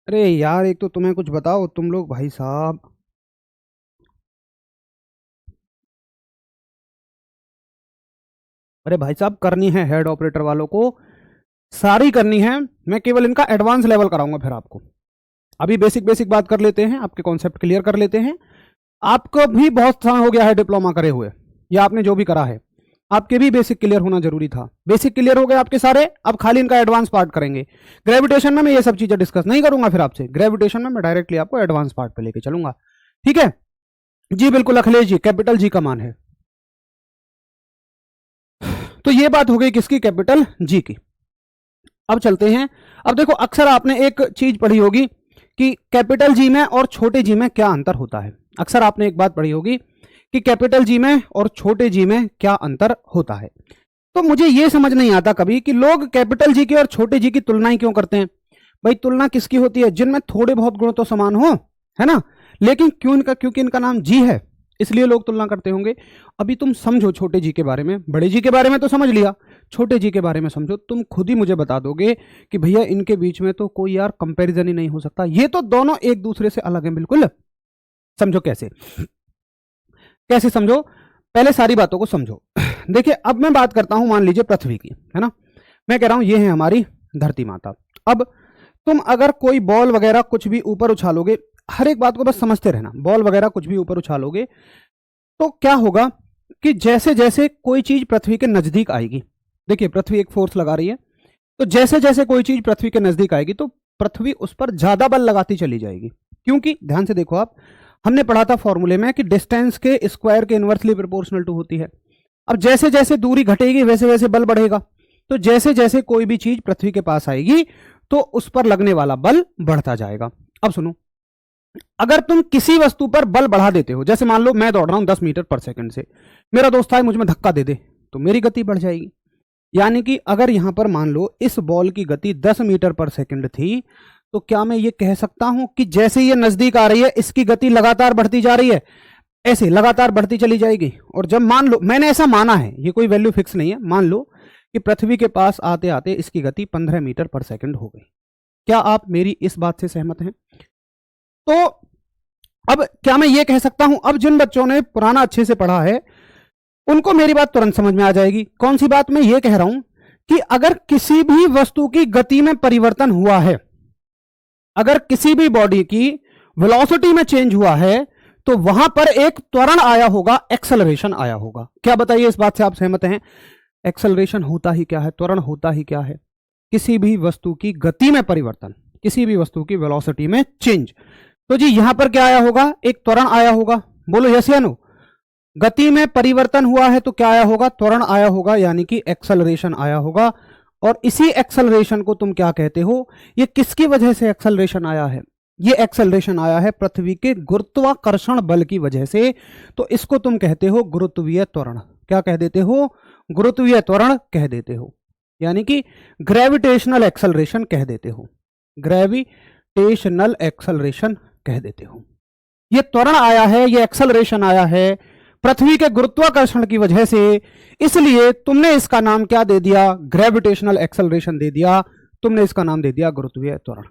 Speaker 1: अरे यार एक तो तुम्हें कुछ बताओ तुम लोग भाई साहब, अरे भाई साहब करनी है हेड ऑपरेटर वालों को, सारी करनी है। मैं केवल इनका एडवांस लेवल कराऊंगा फिर आपको। अभी बेसिक बेसिक बात कर लेते हैं, आपके कॉन्सेप्ट क्लियर कर लेते हैं। आपको भी बहुत समय हो गया है डिप्लोमा करे हुए, या आपने जो भी करा है, आपके भी बेसिक क्लियर होना जरूरी था। बेसिक क्लियर हो गए आपके सारे, अब खाली इनका एडवांस पार्ट करेंगे। ग्रेविटेशन में मैं ये सब चीजें डिस्कस नहीं करूंगा फिर आपसे, ग्रेविटेशन में मैं डायरेक्टली आपको एडवांस पार्ट पे लेके चलूंगा, ठीक है जी। बिल्कुल अखिलेश जी, कैपिटल जी का मान है। तो ये बात हो गई किसकी? कैपिटल जी की। अब चलते हैं, अब देखो अक्सर आपने एक चीज पढ़ी होगी कि कैपिटल जी में और छोटे जी में क्या अंतर होता है। अक्सर आपने एक बात पढ़ी होगी कि कैपिटल जी में और छोटे जी में क्या अंतर होता है। तो मुझे यह समझ नहीं आता कभी कि लोग कैपिटल जी की और छोटे जी की तुलनाएं क्यों करते हैं। भाई तुलना किसकी होती है? जिनमें थोड़े बहुत गुण तो समान हो, है ना, लेकिन क्योंकि इनका नाम जी है इसलिए लोग तुलना करते होंगे। अभी तुम समझो छोटे जी के बारे में, बड़े जी के बारे में तो समझ लिया, छोटे जी के बारे में समझो। तुम खुद ही मुझे बता दोगे कि भैया इनके बीच में तो कोई यार कंपैरिजन ही नहीं हो सकता, ये तो दोनों एक दूसरे से अलग हैं बिल्कुल। समझो कैसे, कैसे समझो, पहले सारी बातों को समझो। देखिए अब मैं बात करता हूं, मान लीजिए पृथ्वी की, है ना, मैं कह रहा हूं ये है हमारी धरती माता। अब तुम अगर कोई बॉल वगैरह कुछ भी ऊपर उछालोगे, हर एक बात को बस समझते रहना, बॉल वगैरह कुछ भी ऊपर उछालोगे तो क्या होगा कि जैसे जैसे कोई चीज पृथ्वी के नजदीक आएगी, देखिए पृथ्वी एक फोर्स लगा रही है, तो जैसे जैसे कोई चीज पृथ्वी के नजदीक आएगी तो पृथ्वी उस पर ज्यादा बल लगाती चली जाएगी। क्योंकि ध्यान से देखो आप, हमने पढ़ा था फॉर्मूले में कि डिस्टेंस के स्क्वायर के इनवर्सली प्रोपोर्शनल टू होती है। अब जैसे जैसे दूरी घटेगी वैसे वैसे बल बढ़ेगा, तो जैसे जैसे कोई भी चीज पृथ्वी के पास आएगी तो उस पर लगने वाला बल बढ़ता जाएगा। अब सुनो, अगर तुम किसी वस्तु पर बल बढ़ा देते हो, जैसे मान लो मैं दौड़ रहा हूं 10 मीटर पर सेकंड से, मेरा दोस्त है मुझ में धक्का दे दे तो मेरी गति बढ़ जाएगी। यानी कि अगर यहां पर मान लो इस बॉल की गति 10 मीटर पर सेकंड थी, तो क्या मैं ये कह सकता हूं कि जैसे ये नजदीक आ रही है इसकी गति लगातार बढ़ती जा रही है, ऐसे लगातार बढ़ती चली जाएगी। और जब मान लो, मैंने ऐसा माना है, ये कोई वैल्यू फिक्स नहीं है, मान लो कि पृथ्वी के पास आते आते इसकी गति 15 मीटर पर सेकंड हो गई, क्या आप मेरी इस बात से सहमत हैं? तो अब क्या मैं ये कह सकता हूं, अब जिन बच्चों ने पुराना अच्छे से पढ़ा है उनको मेरी बात तुरंत समझ में आ जाएगी। कौन सी बात? मैं ये कह रहा हूं कि अगर किसी भी वस्तु की गति में परिवर्तन हुआ है, अगर किसी भी बॉडी की वेलोसिटी में चेंज हुआ है तो वहां पर एक त्वरण आया होगा, एक्सेलरेशन आया होगा। क्या बताइए इस बात से आप सहमत हैं? एक्सेलरेशन होता ही क्या है, त्वरण होता ही क्या है? किसी भी वस्तु की गति में परिवर्तन, किसी भी वस्तु की वेलोसिटी में चेंज। तो जी यहां पर क्या आया होगा? एक त्वरण आया होगा। बोलो यस या नो? गति में परिवर्तन हुआ है तो क्या आया होगा? त्वरण आया होगा, यानी कि एक्सेलरेशन आया होगा। और इसी एक्सेलरेशन को तुम क्या कहते हो? ये किसकी वजह से एक्सेलरेशन आया है? ये एक्सेलरेशन आया है पृथ्वी के गुरुत्वाकर्षण बल की वजह से। तो इसको तुम कहते हो गुरुत्वीय त्वरण। क्या कह देते हो? गुरुत्वीय त्वरण कह देते हो, यानी कि ग्रेविटेशनल एक्सेलरेशन कह देते हो, ग्रेविटेशनल एक्सेलरेशन कह देते हो। ये त्वरण आया है, ये एक्सेलरेशन आया है पृथ्वी के गुरुत्वाकर्षण की वजह से, इसलिए तुमने इसका नाम क्या दे दिया? ग्रेविटेशनल एक्सेलरेशन दे दिया, तुमने इसका नाम दे दिया गुरुत्वीय त्वरण।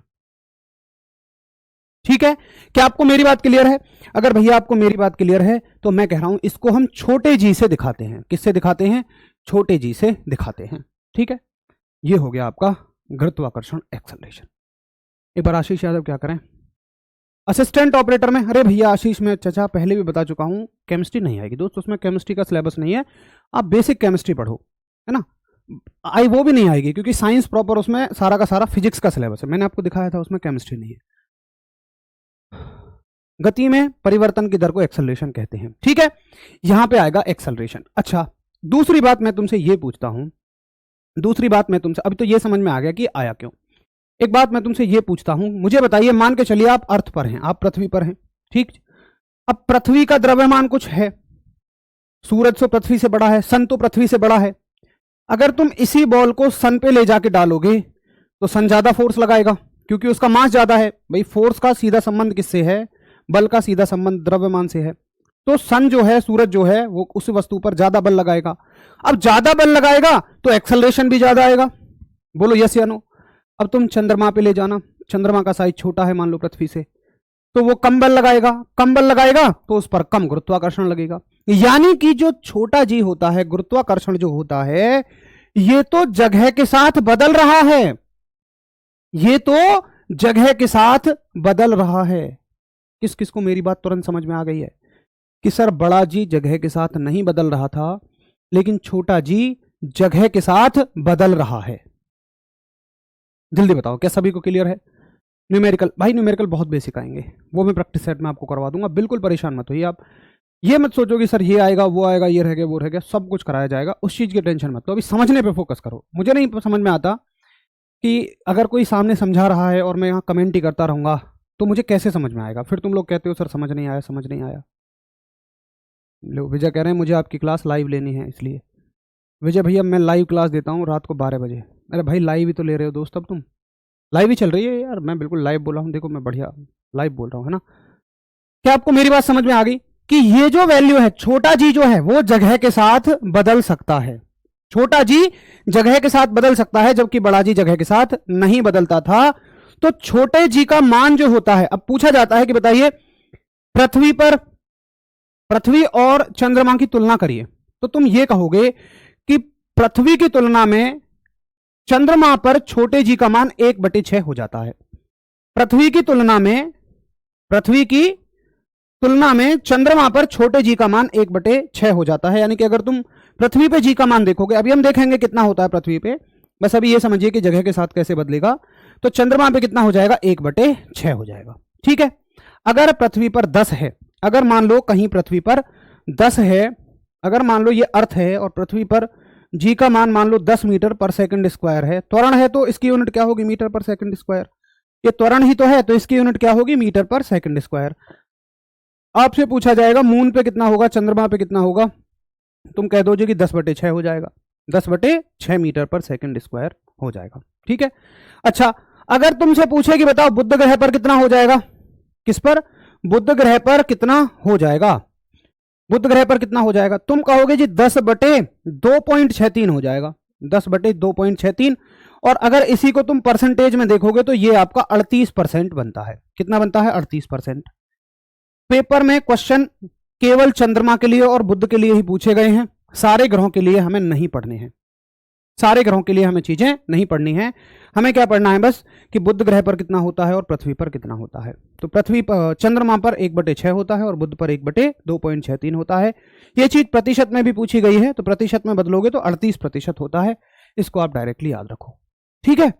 Speaker 1: ठीक है, क्या आपको मेरी बात क्लियर है? अगर भैया आपको मेरी बात क्लियर है तो मैं कह रहा हूं इसको हम छोटे जी से दिखाते हैं। किससे दिखाते हैं? छोटे जी से दिखाते हैं। ठीक है, ये हो गया आपका गुरुत्वाकर्षण एक्सेलरेशन। एक बार आशीष यादव क्या करें असिस्टेंट ऑपरेटर में। अरे भैया आशीष, मैं चचा पहले भी बता चुका हूं, केमिस्ट्री नहीं आएगी दोस्त, उसमें केमिस्ट्री का सिलेबस नहीं है, आप बेसिक केमिस्ट्री पढ़ो, है ना। वो भी नहीं आएगी क्योंकि साइंस प्रॉपर उसमें सारा का सारा फिजिक्स का सिलेबस है, मैंने आपको दिखाया था, उसमें केमिस्ट्री नहीं है। गति में परिवर्तन की दर को एक्सेलरेशन कहते हैं। ठीक है, यहां पे आएगा एक्सेलरेशन। अच्छा, दूसरी बात मैं तुमसे ये पूछता हूं, दूसरी बात मैं तुमसे, अभी तो ये समझ में आ गया कि आया क्यों। एक बात मैं तुमसे ये पूछता हूं, मुझे बताइए, मान के चलिए आप अर्थ पर हैं, आप पृथ्वी पर हैं, ठीक। अब पृथ्वी का द्रव्यमान कुछ है, सूरज तो पृथ्वी से बड़ा है, सन तो पृथ्वी से बड़ा है। अगर तुम इसी बॉल को सन पे ले जाके डालोगे तो सन ज्यादा फोर्स लगाएगा क्योंकि उसका मास ज्यादा है। भाई फोर्स का सीधा संबंध किससे है? बल का सीधा संबंध द्रव्यमान से है। तो सन जो है, सूरज जो है, वो उस वस्तु पर ज्यादा बल लगाएगा। अब ज्यादा बल लगाएगा तो एक्सेलरेशन भी ज्यादा आएगा। बोलो यस या नो। अब तुम चंद्रमा पे ले जाना, चंद्रमा का साइज छोटा है मान लो पृथ्वी से, तो वो कम बल लगाएगा, कम बल लगाएगा तो उस पर कम गुरुत्वाकर्षण लगेगा। यानी कि जो छोटा जी होता है, गुरुत्वाकर्षण जो होता है, ये तो जगह के साथ बदल रहा है, ये तो जगह के साथ बदल रहा है। किस किस को मेरी बात तुरंत समझ में आ गई है कि सर बड़ा जी जगह के साथ नहीं बदल रहा था, लेकिन छोटा जी जगह के साथ बदल रहा है। जल्दी बताओ, क्या सभी को क्लियर है? न्यूमेरिकल, भाई न्यूमेरिकल बहुत बेसिक आएंगे, वो मैं प्रैक्टिस सेट में आपको करवा दूंगा, बिल्कुल परेशान मत होइए आप। ये मत सोचो कि सर ये आएगा वो आएगा, ये रह गया वो रह गया, सब कुछ कराया जाएगा, उस चीज की टेंशन मत लो, अभी समझने पे फोकस करो। मुझे नहीं समझ में आता कि अगर कोई सामने समझा रहा है और मैं यहाँ कमेंट ही करता रहूंगा तो मुझे कैसे समझ में आएगा? फिर तुम लोग कहते हो सर समझ नहीं आया, समझ नहीं आया। लो विजय कह रहे हैं मुझे आपकी क्लास लाइव लेनी है, इसलिए विजय भैया मैं लाइव क्लास देता हूँ रात को 12 बजे। अरे भाई लाइव ही तो ले रहे हो दोस्त, अब तुम लाइव ही चल रही है यार, मैं बिल्कुल लाइव बोला हूँ, देखो मैं बढ़िया लाइव बोल रहा हूँ, है ना। क्या आपको मेरी बात समझ में आ गई कि ये जो वैल्यू है, छोटा जी जो है वो जगह के साथ बदल सकता है, छोटा जी जगह के साथ बदल सकता है, जबकि बड़ा जी जगह के साथ नहीं बदलता था। तो छोटे जी का मान जो होता है, अब पूछा जाता है कि बताइए पृथ्वी पर, पृथ्वी और चंद्रमा की तुलना करिए, तो तुम ये कहोगे कि पृथ्वी की तुलना में चंद्रमा पर छोटे जी का मान 1/6 हो जाता है। पृथ्वी की तुलना में, पृथ्वी की तुलना में चंद्रमा पर छोटे जी का मान 1/6 हो जाता है। यानी कि अगर तुम पृथ्वी पे जी का मान देखोगे, अभी हम देखेंगे कितना होता है पृथ्वी पे, बस अभी ये समझिए कि जगह के साथ कैसे बदलेगा। तो चंद्रमा पे कितना हो जाएगा? 1/6 हो जाएगा। ठीक है, अगर पृथ्वी पर 10 है, अगर मान लो कहीं पृथ्वी पर 10 है, अगर मान लो ये अर्थ है और पृथ्वी पर जी का मान मान लो 10 मीटर पर सेकंड स्क्वायर है, त्वरण है तो इसकी यूनिट क्या होगी? मीटर पर सेकंड स्क्वायर। ये त्वरण ही तो है, तो इसकी यूनिट क्या होगी? मीटर पर सेकंड स्क्वायर। आपसे पूछा जाएगा मून पे कितना होगा, चंद्रमा पे कितना होगा, तुम कह दो जी कि 10/6 हो जाएगा, 10/6 मीटर पर सेकंड स्क्वायर हो जाएगा। ठीक है, अच्छा अगर तुमसे पूछे कि बताओ बुध ग्रह पर कितना हो जाएगा? किस पर? बुध ग्रह पर कितना हो जाएगा? बुध ग्रह पर कितना हो जाएगा? तुम कहोगे जी 10/2.63 हो जाएगा, 10/2.63। और अगर इसी को तुम परसेंटेज में देखोगे तो ये आपका 38% बनता है। कितना बनता है? 38%। पेपर में क्वेश्चन केवल चंद्रमा के लिए और बुध के लिए ही पूछे गए हैं, सारे ग्रहों के लिए हमें नहीं पढ़ने हैं, सारे ग्रहों के लिए हमें चीजें नहीं पढ़नी है। हमें क्या पढ़ना है? बस कि बुध ग्रह पर कितना होता है और पृथ्वी पर कितना होता है। तो पृथ्वी पर, चंद्रमा पर 1/6 होता है और बुध पर 1/2.63 होता है। यह चीज प्रतिशत में भी पूछी गई है, तो प्रतिशत में बदलोगे तो 38% होता है। इसको आप डायरेक्टली याद रखो। ठीक है,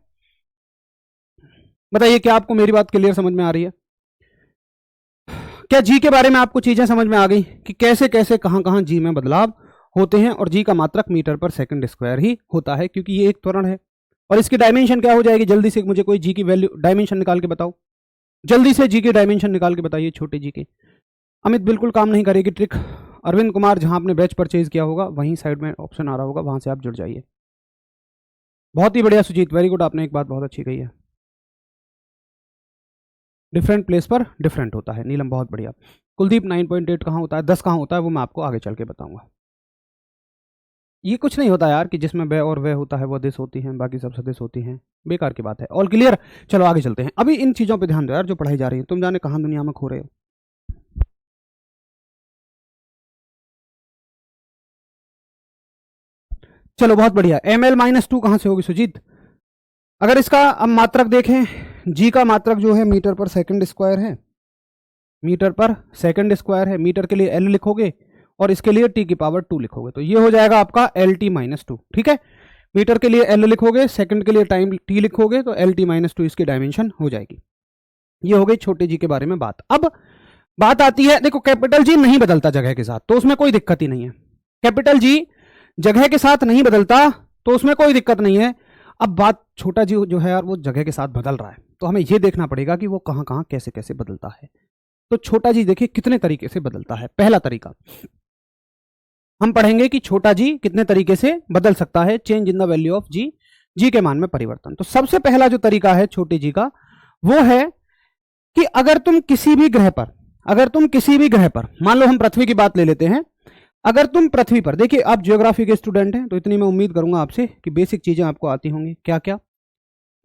Speaker 1: बताइए क्या आपको मेरी बात क्लियर समझ में आ रही है? क्या जी के बारे में आपको चीजें समझ में आ गई कि कैसे कैसे कहां कहां जी में बदलाव होते हैं? और जी का मात्रक मीटर पर सेकंड स्क्वायर ही होता है, क्योंकि ये एक त्वरण है। और इसकी डायमेंशन क्या हो जाएगी, जल्दी से मुझे कोई जी की वैल्यू डायमेंशन निकाल के बताओ, जल्दी से जी की डायमेंशन निकाल के बताइए छोटे जी की। अमित बिल्कुल काम नहीं करेगी ट्रिक। अरविंद कुमार, जहां आपने बैच परचेज किया होगा वहीं साइड में ऑप्शन आ रहा होगा, वहां से आप जुड़ जाइए। बहुत ही बढ़िया सुजीत, वेरी गुड, आपने एक बात बहुत अच्छी कही है, डिफरेंट प्लेस पर डिफरेंट होता है। नीलम बहुत बढ़िया। कुलदीप 9.8 कहाँ होता है, 10 कहाँ होता है, वो मैं आपको आगे चल के बताऊंगा। ये कुछ नहीं होता यार कि जिसमें वे और वे होता है वो दिस होती हैं, बाकी सब सदिश होती हैं, बेकार की बात है। ऑल क्लियर, चलो आगे चलते हैं। अभी इन चीजों पे ध्यान दो यार जो पढ़ाई जा रही है, तुम जाने कहां दुनिया में खो रहे हो। चलो बहुत बढ़िया। ml-2 कहां से होगी सुजीत? अगर इसका अब मात्रक देखें, जी का मात्रक जो है मीटर पर सेकंड स्क्वायर है, मीटर पर सेकंड स्क्वायर है। मीटर के लिए एल लिखोगे और इसके लिए टी की पावर 2 लिखोगे, तो ये हो जाएगा आपका LT-2। ठीक है, मीटर के लिए एल लिखोगे, सेकंड के लिए टाइम टी लिखोगे, तो LT-2 इसकी डायमेंशन हो जाएगी। ये हो गई छोटे जी के बारे में बात। अब बात आती है, देखो कैपिटल जी नहीं बदलता जगह के साथ, तो उसमें कोई दिक्कत ही नहीं है। कैपिटल जी जगह के साथ नहीं बदलता तो उसमें कोई दिक्कत नहीं है। अब बात छोटा जी जो है यार वो जगह के साथ बदल रहा है, तो हमें ये देखना पड़ेगा कि वो कहां कहां कैसे कैसे बदलता है। तो छोटा जी देखिए कितने तरीके से बदलता है। पहला तरीका हम पढ़ेंगे कि छोटा जी कितने तरीके से बदल सकता है, change in the value of G, G के मान में परिवर्तन। तो सबसे पहला जो तरीका है छोटे जी का वो है कि अगर तुम किसी भी ग्रह पर, मान लो हम पृथ्वी की बात ले लेते हैं, अगर तुम पृथ्वी पर, देखिए आप ज्योग्राफी के स्टूडेंट हैं तो इतनी मैं उम्मीद करूंगा आपसे कि बेसिक चीजें आपको आती होंगी। क्या क्या,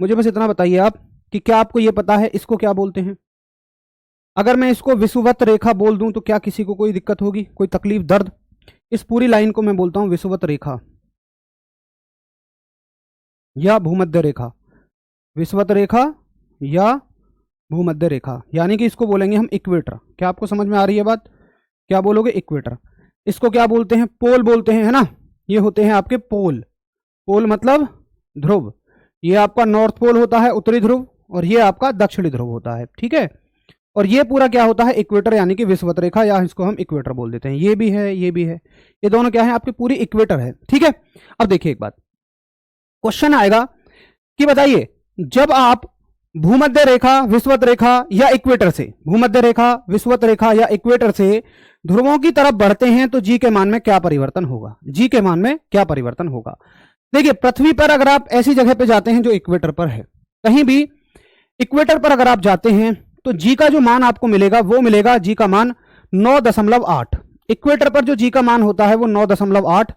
Speaker 1: मुझे बस इतना बताइए आप कि क्या आपको यह पता है इसको क्या बोलते हैं। अगर मैं इसको विषुवत रेखा बोल दूं तो क्या किसी को कोई दिक्कत होगी, कोई तकलीफ, दर्द? इस पूरी लाइन को मैं बोलता हूं विषुवत रेखा या भूमध्य रेखा, विषुवत रेखा या भूमध्य रेखा, यानी कि इसको बोलेंगे हम इक्वेटर। क्या आपको समझ में आ रही है बात? क्या बोलोगे? इक्वेटर। इसको क्या बोलते हैं? पोल बोलते हैं, है ना। ये होते हैं आपके पोल, पोल मतलब ध्रुव। ये आपका नॉर्थ पोल होता है, उत्तरी ध्रुव, और ये आपका दक्षिणी ध्रुव होता है। ठीक है, और ये पूरा क्या होता है? इक्वेटर, यानी कि विषुवत रेखा, या इसको हम इक्वेटर बोल देते हैं। ये भी है, ये भी है, ये दोनों क्या है? आपकी पूरी इक्वेटर है। ठीक है, अब देखिए एक बात, क्वेश्चन आएगा कि बताइए जब आप भूमध्य रेखा, विषुवत रेखा या इक्वेटर से, भूमध्य रेखा, विषुवत रेखा या इक्वेटर से ध्रुवों की तरफ बढ़ते हैं तो जी के मान में क्या परिवर्तन होगा? जी के मान में क्या परिवर्तन होगा? देखिए पृथ्वी पर अगर आप ऐसी जगह पे जाते हैं जो इक्वेटर पर है, कहीं भी इक्वेटर पर अगर आप जाते हैं तो जी का जो मान आपको मिलेगा वो मिलेगा जी का मान 9.8। इक्वेटर पर जो जी का मान होता है वो 9.8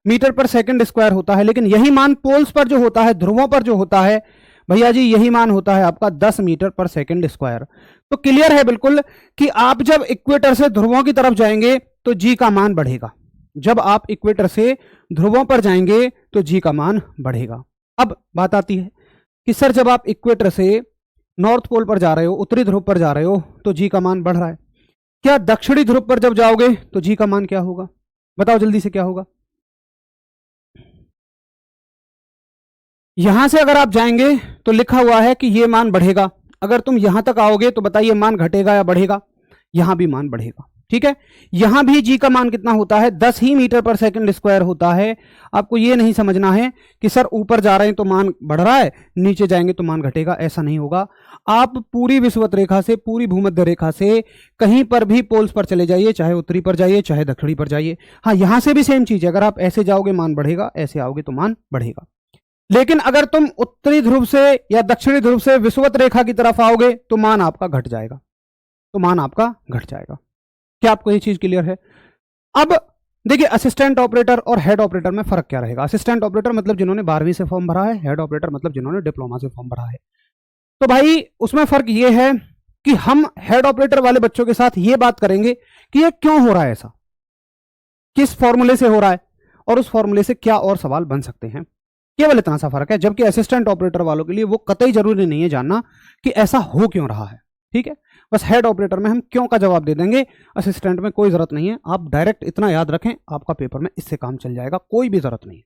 Speaker 1: मीटर पर सेकंड स्क्वायर होता है, लेकिन यही मान पोल्स पर जो होता है, ध्रुवों पर जो होता है भैया जी, यही मान होता है आपका 10 मीटर पर सेकंड स्क्वायर। तो क्लियर है बिल्कुल कि आप जब इक्वेटर से ध्रुवों की तरफ जाएंगे तो जी का मान बढ़ेगा। जब आप इक्वेटर से ध्रुवों पर जाएंगे तो जी का मान बढ़ेगा। अब बात आती है कि सर जब आप इक्वेटर से नॉर्थ पोल पर जा रहे हो, उत्तरी ध्रुव पर जा रहे हो, तो जी का मान बढ़ रहा है। क्या दक्षिणी ध्रुव पर जब जाओगे तो जी का मान क्या होगा? बताओ जल्दी से, क्या होगा? यहां से अगर आप जाएंगे तो लिखा हुआ है कि ये मान बढ़ेगा, अगर तुम यहां तक आओगे तो बताइए मान घटेगा या बढ़ेगा? यहां भी मान बढ़ेगा। ठीक है, यहां भी जी का मान कितना होता है? 10 ही मीटर पर सेकंड स्क्वायर होता है। आपको ये नहीं समझना है कि सर ऊपर जा रहे हैं तो मान बढ़ रहा है, नीचे जाएंगे तो मान घटेगा, ऐसा नहीं होगा। आप पूरी विषुवत रेखा से, पूरी भूमध्य रेखा से कहीं पर भी पोल्स पर चले जाइए, चाहे उत्तरी पर जाइए चाहे दक्षिणी पर जाइए, हाँ यहां से भी सेम चीज है, अगर आप ऐसे जाओगे मान बढ़ेगा, ऐसे आओगे तो मान बढ़ेगा। लेकिन अगर तुम उत्तरी ध्रुव से या दक्षिणी ध्रुव से विषुवत रेखा की तरफ आओगे तो मान आपका घट जाएगा, तो मान आपका घट जाएगा। क्या आपको ये चीज क्लियर है? अब देखिए असिस्टेंट ऑपरेटर और हेड ऑपरेटर में फर्क क्या रहेगा। असिस्टेंट ऑपरेटर मतलब जिन्होंने 12वीं से फॉर्म भरा है, हेड ऑपरेटर मतलब जिन्होंने डिप्लोमा से फॉर्म भरा है। तो भाई उसमें फर्क ये है कि हम हेड ऑपरेटर वाले बच्चों के साथ ये बात करेंगे कि ये क्यों हो रहा है, ऐसा किस फॉर्मूले से हो रहा है, और उस फॉर्मूले से क्या और सवाल बन सकते हैं। केवल इतना सा फर्क है, जबकि असिस्टेंट ऑपरेटर वालों के लिए वो कतई जरूरी नहीं है जानना कि ऐसा हो क्यों रहा है। ठीक है, बस हेड ऑपरेटर में हम क्यों का जवाब दे देंगे, असिस्टेंट में कोई जरूरत नहीं है। आप डायरेक्ट इतना याद रखें, आपका पेपर में इससे काम चल जाएगा, कोई भी जरूरत नहीं है।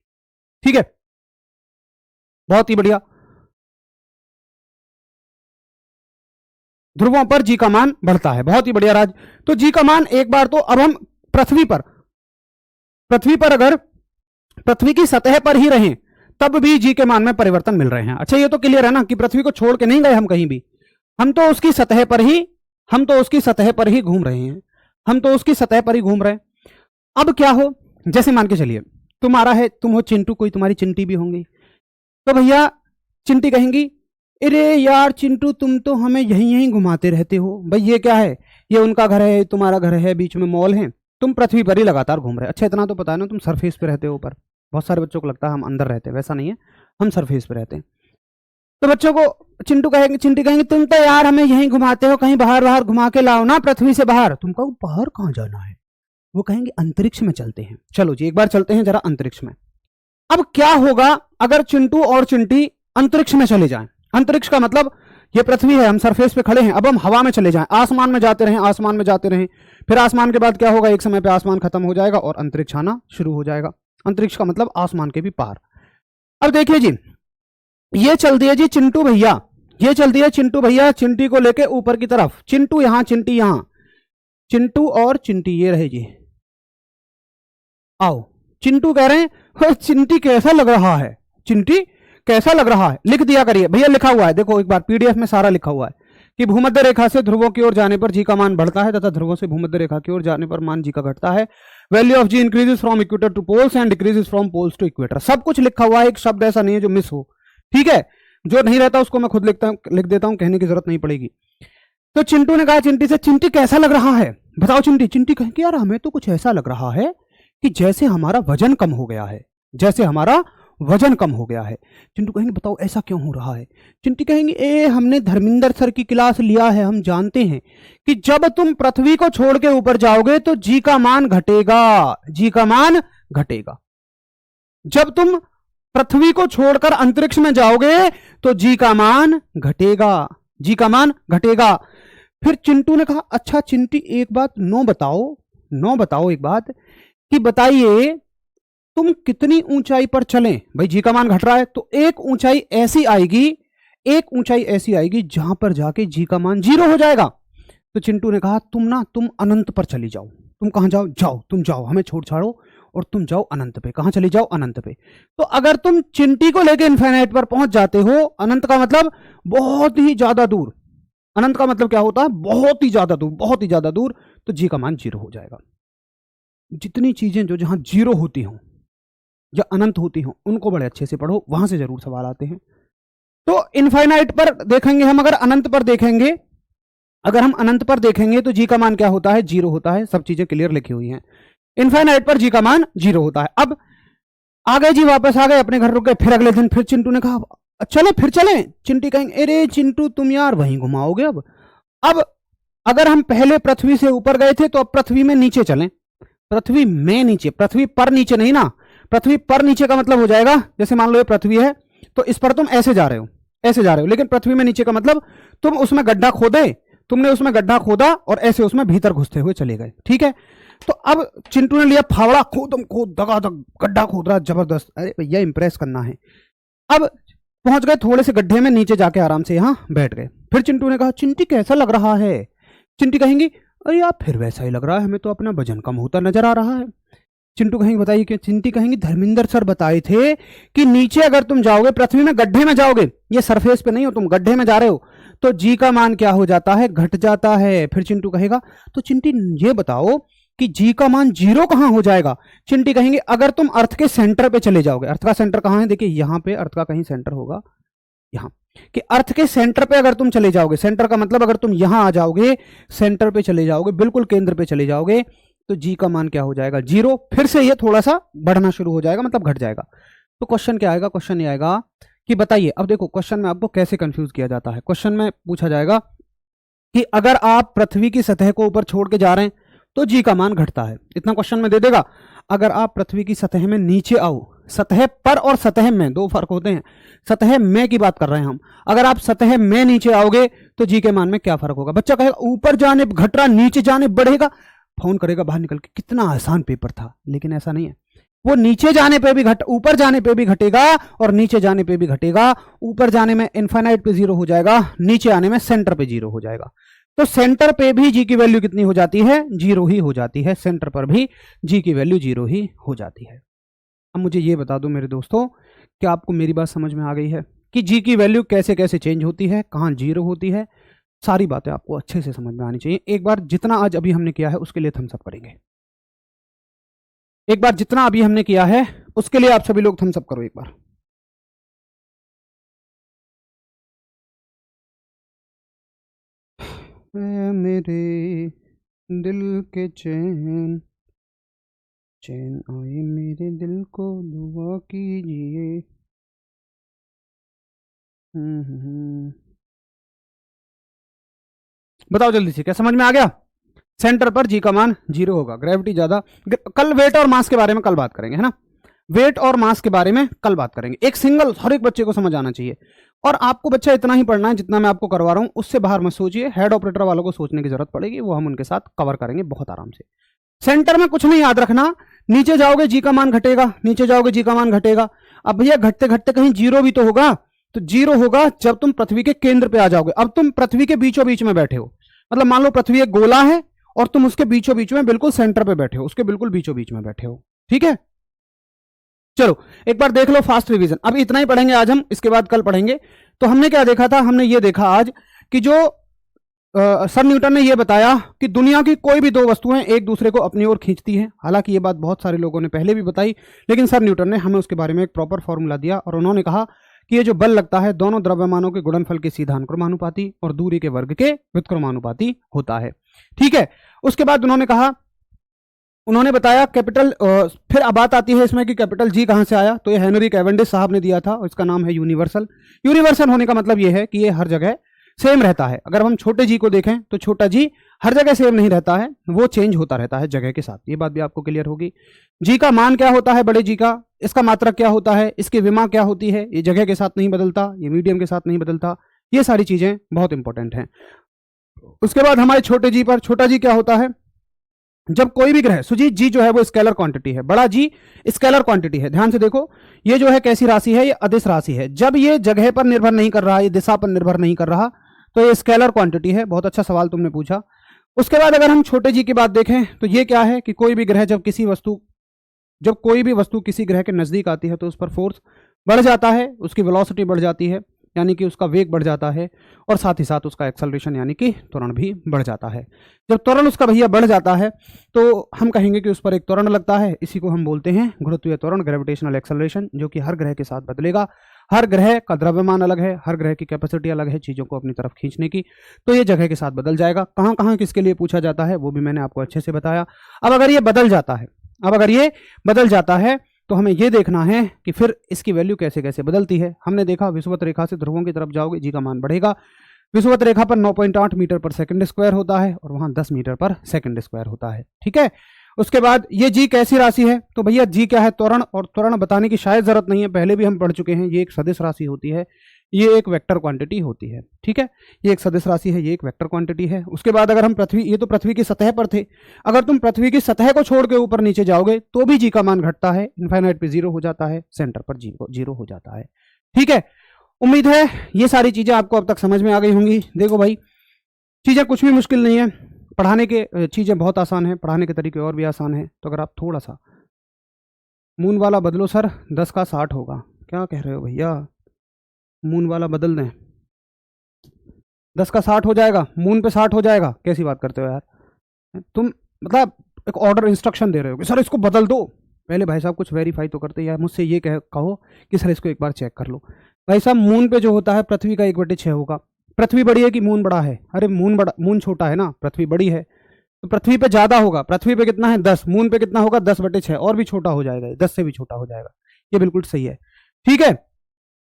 Speaker 1: ठीक है, बहुत ही बढ़िया। ध्रुवों पर जी का मान बढ़ता है, बहुत ही बढ़िया राज। तो जी का मान एक बार तो, अब हम पृथ्वी पर अगर पृथ्वी की सतह पर ही रहें तब भी जी के मान में परिवर्तन मिल रहे हैं। अच्छा ये तो क्लियर है ना कि पृथ्वी को छोड़ के नहीं गए हम कहीं भी, हम तो उसकी सतह पर ही घूम रहे हैं, हम तो उसकी सतह पर ही घूम रहे हैं। अब क्या हो, जैसे मान के चलिए तुम्हारा है, तुम हो चिंटू, कोई तुम्हारी चिंटी भी होंगी, तो भैया चिंटी कहेंगी अरे यार चिंटू तुम तो हमें यहीं यहीं घुमाते रहते हो, भाई ये क्या है, ये उनका घर है, तुम्हारा घर है, बीच में मॉल है, तुम पृथ्वी पर ही लगातार घूम रहे हो। अच्छा इतना तो पता है ना तुम सरफेस पे रहते हो ऊपर, बहुत सारे बच्चों को लगता है हम अंदर रहते हैं, वैसा नहीं है, हम सरफेस पे रहते हैं। तो बच्चों को चिंटू कहेंगे, चिंटी कहेंगे तुम तो यार हमें यहीं घुमाते हो, कहीं बाहर बाहर घुमा के लाओ ना पृथ्वी से बाहर। तुम कहो बाहर कहाँ जाना है, वो कहेंगे अंतरिक्ष में चलते हैं। चलो जी एक बार चलते हैं जरा अंतरिक्ष में। अब क्या होगा अगर चिंटू और चिंटी अंतरिक्ष में चले जाएं? अंतरिक्ष का मतलब ये पृथ्वी है, हम सरफेस पे खड़े हैं, अब हम हवा में चले जाएं, आसमान में जाते रहें, आसमान में जाते रहें, फिर आसमान के बाद क्या होगा, एक समय पे आसमान खत्म हो जाएगा और अंतरिक्ष आना शुरू हो जाएगा। अंतरिक्ष का मतलब आसमान के भी पार। अब देखिए जी, ये चल दिए जी चिंटू भैया, ये चल दिए चिंटू भैया चिंटी को लेके ऊपर की तरफ, चिंटू यहां चिंटी यहां, चिंटू और चिंटी ये रहे जी। आओ, चिंटू कह रहे हैं चिंटी कैसा लग रहा है, चिंटी कैसा लग रहा है, लिख दिया करिए भैया, लिखा हुआ है देखो एक बार पीडीएफ में सारा लिखा हुआ है कि भूमध्य रेखा से ध्रुवों की ओर जाने पर जी का मान बढ़ता है तथा ध्रुवों से भूमध्य रेखा की ओर जाने पर मान जी का घटता है। Value of ji increases from equator two poles and decreases from poles to equator. सब कुछ लिखा हुआ है, एक शब्द ऐसा नहीं है जो मिस हो, ठीक है, जो नहीं रहता उसको मैं खुद लिख देता हूं, कहने की जरूरत नहीं पड़ेगी। तो चिंटू ने कहा चिंटी से, चिंटी कैसा लग रहा है बताओ चिंटी। चिंटी कहेंगे यार हमें तो कुछ ऐसा लग रहा है कि जैसे हमारा वजन कम हो गया है, जैसे हमारा वजन कम हो गया है। चिंटू कहेंगे बताओ ऐसा क्यों हो रहा है। चिंटी कहेंगे ए हमने धर्मेंद्र सर की क्लास लिया है, हम जानते हैं कि जब तुम पृथ्वी को छोड़ के ऊपर जाओगे तो जी का मान घटेगा, जी का मान घटेगा। जब तुम पृथ्वी को छोड़कर अंतरिक्ष में जाओगे तो जी का मान घटेगा, जी का मान घटेगा। फिर चिंटू ने कहा अच्छा चिंटी एक बात नो बताओ एक बात कि बताइए तुम कितनी ऊंचाई पर चलें, भाई जी का मान घट रहा है तो एक ऊंचाई ऐसी आएगी जहां पर जाके जी का मान 0 हो जाएगा। तो चिंटू ने कहा तुम अनंत पर चली जाओ। तुम कहां जाओ, तुम जाओ, हमें छोड़ छाड़ो और तुम जाओ अनंत पे। कहां चली जाओ, अनंत पे। तो अगर तुम चिंटी को लेके इनफाइनाइट पर पहुंच जाते हो, अनंत का मतलब बहुत ही ज्यादा दूर, अनंत का मतलब क्या होता है, बहुत ही ज्यादा दूर, तो जी का मान 0 हो जाएगा। जितनी चीजें जो जहां 0 होती हों या अनंत होती हों उनको बड़े अच्छे से पढ़ो, वहां से जरूर सवाल आते हैं। तो इनफाइनाइट पर देखेंगे हम, अगर अनंत पर देखेंगे, अगर हम अनंत पर देखेंगे तो जी का मान क्या होता है, 0 होता है। सब चीजें क्लियर लिखी हुई हैं। इनफाइनाइट पर जी का मान 0 होता है। अब आ गए जी, वापस आ गए, अपने घर रुक गए। फिर अगले दिन फिर चिंटू ने कहा चले, फिर चलें। चिंटी कहेंगे अरे चिंटू तुम यार वहीं घुमाओगे। अब अगर हम पहले पृथ्वी से ऊपर गए थे तो अब पृथ्वी में नीचे चलें। पृथ्वी में नीचे, पृथ्वी पर नीचे नहीं ना, पृथ्वी पर नीचे का मतलब हो जाएगा जैसे मान लो ये पृथ्वी है तो इस पर तुम ऐसे जा रहे हो, लेकिन पृथ्वी में नीचे का मतलब तुम उसमें गड्ढा खोदे, तुमने उसमें गड्ढा खोदा और ऐसे उसमें भीतर घुसते हुए चले गए, ठीक है। तो अब चिंटू ने लिया फावड़ा, खोद दगादग गड्ढा खोद रहा जबरदस्त, अरे भैया इंप्रेस करना है। अब पहुंच गए थोड़े से गड्ढे में, नीचे जाके आराम से यहां बैठ गए। फिर चिंटू ने कहा चिंटी कैसा लग रहा है। चिंटी कहेंगी अरे यार फिर वैसा ही लग रहा है, हमें तो अपना वजन कम होता नजर आ रहा है। चिंटू कहेंगे बताइए क्यों। चिंटी कहेंगी धर्मेंद्र सर बताए थे कि नीचे अगर तुम जाओगे, पृथ्वी में गड्ढे में जाओगे, ये सरफेस पे नहीं हो, तुम गड्ढे में जा रहे हो, तो जी का मान क्या हो जाता है, घट जाता है। फिर चिंटू कहेगा तो चिंटी ये बताओ कि जी का मान 0 कहां हो जाएगा। चिंटी कहेंगे अगर तुम अर्थ के सेंटर पे चले जाओगे। अर्थ का सेंटर कहां है, देखिए यहां पे अर्थ का कहीं सेंटर होगा, यहां, कि अर्थ के सेंटर पे अगर तुम चले जाओगे, सेंटर का मतलब अगर तुम यहां आ जाओगे, सेंटर पे चले जाओगे, बिल्कुल केंद्र पे चले जाओगे, तो जी का मान क्या हो जाएगा, 0। फिर से ये थोड़ा सा बढ़ना शुरू हो जाएगा, मतलब घट जाएगा। तो क्वेश्चन क्या आएगा, क्वेश्चन ये आएगा कि बताइए, अब देखो क्वेश्चन में आपको कैसे कंफ्यूज किया जाता है। क्वेश्चन में पूछा जाएगा कि अगर आप पृथ्वी की सतह को ऊपर छोड़ के जा रहे हैं तो जी का मान घटता है, इतना क्वेश्चन में दे देगा। अगर आप पृथ्वी की सतह में नीचे आओ, सतह पर और सतह में दो फर्क होते हैं, सतह में की बात कर रहे हैं हम, अगर आप सतह में नीचे आओगे तो जी के मान में क्या फर्क होगा। बच्चा कहेगा ऊपर जाने घट रहा, नीचे जाने बढ़ेगा, फोन करेगा बाहर निकल के कितना आसान पेपर था, लेकिन ऐसा नहीं है। वो नीचे जाने पे भी ऊपर जाने पे भी घटेगा और नीचे जाने पे भी घटेगा। ऊपर जाने में इनफाइनाइट पे 0 हो जाएगा, नीचे आने में सेंटर पे 0 हो जाएगा। तो सेंटर पे भी जी की वैल्यू कितनी हो जाती है, 0 ही हो जाती है। सेंटर पर भी जी की वैल्यू 0 ही हो जाती है। अब मुझे ये बता दो मेरे दोस्तों, क्या आपको मेरी बात समझ में आ गई है कि जी की वैल्यू कैसे कैसे चेंज होती है, कहाँ जीरो होती है, सारी बातें आपको अच्छे से समझ में आनी चाहिए। एक बार जितना आज अभी हमने किया है उसके लिए थम्स अप करेंगे। एक बार जितना अभी हमने किया है उसके लिए आप सभी लोग थम्स अप करो एक बार। मेरे दिल के चैन, चैन आए मेरे दिल को दुआ कीजिए। बताओ जल्दी से, क्या समझ में आ गया? सेंटर पर जी का मान जीरो होगा, ग्रेविटी ज्यादा। कल वेट और मास के बारे में कल बात करेंगे, है ना? वेट और मास के बारे में कल बात करेंगे। एक सिंगल हर एक बच्चे को समझ आना चाहिए, और आपको बच्चा इतना ही पढ़ना है जितना मैं आपको करवा रहा हूं, उससे बाहर मत सोचिए। हेड ऑपरेटर वालों को सोचने की जरूरत पड़ेगी, वो हम उनके साथ कवर करेंगे बहुत आराम से। सेंटर में कुछ नहीं याद रखना, नीचे जाओगे जी का मान घटेगा, नीचे जाओगे जी का मान घटेगा। अब भैया घटते घटते कहीं जीरो भी तो होगा, तो जीरो होगा जब तुम पृथ्वी के केंद्र पे आ जाओगे। अब तुम पृथ्वी के बीचों बीच में बैठे हो, मतलब मान लो पृथ्वी एक गोला है और तुम उसके बीचों बीच में बिल्कुल सेंटर पे बैठे हो, उसके बिल्कुल बीचों बीच में बैठे हो, ठीक है? चलो एक बार देख लो फास्ट रिवीजन। अभी इतना ही पढ़ेंगे आज हम, इसके बाद कल पढ़ेंगे। तो हमने क्या देखा था? हमने ये देखा आज कि जो सर न्यूटन ने यह बताया कि दुनिया की कोई भी दो वस्तुएं एक दूसरे को अपनी ओर खींचती हैं। हालांकि ये बात बहुत सारे लोगों ने पहले भी बताई, लेकिन सर न्यूटन ने हमें उसके बारे में एक प्रॉपर फॉर्मूला दिया, और उन्होंने कहा कि ये जो बल लगता है दोनों द्रव्यमानों के गुणनफल के सीधानुक्रमानुपाती और दूरी के वर्ग के व्युत्क्रमानुपाती होता है, ठीक है? उसके बाद उन्होंने बताया कैपिटल, फिर अब बात आती है इसमें कि कैपिटल जी कहां से आया। तो ये हेनरी कैवेंडिश साहब ने दिया था, और इसका नाम है यूनिवर्सल। यूनिवर्सल होने का मतलब ये है कि ये हर जगह सेम रहता है। अगर हम छोटे जी को देखें तो छोटा जी हर जगह सेम नहीं रहता है, वो चेंज होता रहता है जगह के साथ। ये बात भी आपको क्लियर होगी। जी का मान क्या होता है बड़े जी का, इसका मात्रक क्या होता है, इसकी विमा क्या होती है, ये जगह के साथ नहीं बदलता, ये मीडियम के साथ नहीं बदलता। ये सारी चीजें बहुत इंपॉर्टेंट हैं। उसके बाद हमारे छोटे जी पर, छोटा जी क्या होता है? जब कोई भी ग्रह, सुजीत जी जो है वो स्केलर क्वांटिटी है, बड़ा जी स्केलर क्वांटिटी है। ध्यान से देखो, ये जो है कैसी राशि है? ये अदिश राशि है। जब ये जगह पर निर्भर नहीं कर रहा, ये दिशा पर निर्भर नहीं कर रहा, तो ये स्केलर क्वांटिटी है। बहुत अच्छा सवाल तुमने पूछा। उसके बाद अगर हम छोटे जी की बात देखें तो ये क्या है कि कोई भी ग्रह जब कोई भी वस्तु किसी ग्रह के नजदीक आती है तो उस पर फोर्स बढ़ जाता है, उसकी वेलोसिटी बढ़ जाती है, यानी कि उसका वेग बढ़ जाता है, और साथ ही साथ उसका एक्सेलरेशन यानी कि त्वरण भी बढ़ जाता है। जब त्वरण उसका भैया बढ़ जाता है तो हम कहेंगे कि उस पर एक त्वरण लगता है। इसी को हम बोलते हैं गुरुत्वीय त्वरण, ग्रेविटेशनल एक्सेलरेशन, जो कि हर ग्रह के साथ बदलेगा। हर ग्रह का द्रव्यमान अलग है, हर ग्रह की कैपेसिटी अलग है चीजों को अपनी तरफ खींचने की, तो ये जगह के साथ बदल जाएगा। कहां कहां किसके लिए पूछा जाता है वो भी मैंने आपको अच्छे से बताया। अब अगर ये बदल जाता है तो हमें यह देखना है कि फिर इसकी वैल्यू कैसे कैसे बदलती है। हमने देखा विषुवत रेखा से ध्रुवों की तरफ जाओगे जी का मान बढ़ेगा। विषुवत रेखा पर 9.8 मीटर पर सेकंड स्क्वायर होता है, और वहां 10 मीटर पर सेकंड स्क्वायर होता है, ठीक है? उसके बाद ये जी कैसी राशि है? तो भैया जी क्या है? त्वरण। और त्वरण बताने की शायद जरूरत नहीं है, पहले भी हम पढ़ चुके हैं। ये एक सदिश राशि होती है, ये एक वेक्टर क्वांटिटी होती है, ठीक है? ये एक सदिश राशि है, ये एक वेक्टर क्वांटिटी है। उसके बाद अगर हम ये तो पृथ्वी की सतह पर थे, अगर तुम पृथ्वी की सतह को छोड़ के ऊपर नीचे जाओगे तो भी जी का मान घटता है, इनफाइनाइट पे जीरो हो जाता है, सेंटर पर जीरो हो जाता है, ठीक है? उम्मीद है ये सारी चीजें आपको अब तक समझ में आ गई होंगी। देखो भाई, चीजें कुछ भी मुश्किल नहीं है, पढ़ाने के चीजें बहुत आसान है, पढ़ाने के तरीके और भी आसान है। तो अगर आप थोड़ा सा मून वाला बदलो सर, 10 का 60 होगा, क्या कह रहे हो भैया? मून वाला बदल दें, 10 का 60 हो जाएगा, मून पे 60 हो जाएगा। कैसी बात करते हो यार तुम? मतलब एक ऑर्डर इंस्ट्रक्शन दे रहे हो कि सर इसको बदल दो। पहले भाई साहब कुछ वेरीफाई तो करते यार, मुझसे ये कहो कि सर इसको एक बार चेक कर लो। भाई साहब मून पे जो होता है पृथ्वी का 1/6 होगा। पृथ्वी बड़ी है कि मून बड़ा है? अरे मून छोटा है ना, पृथ्वी बड़ी है, तो पृथ्वी पे ज्यादा होगा। पृथ्वी पे कितना है? 10, मून पे कितना होगा? 10/6, और भी छोटा हो जाएगा, 10 से भी छोटा हो जाएगा। ये बिल्कुल सही है, ठीक है?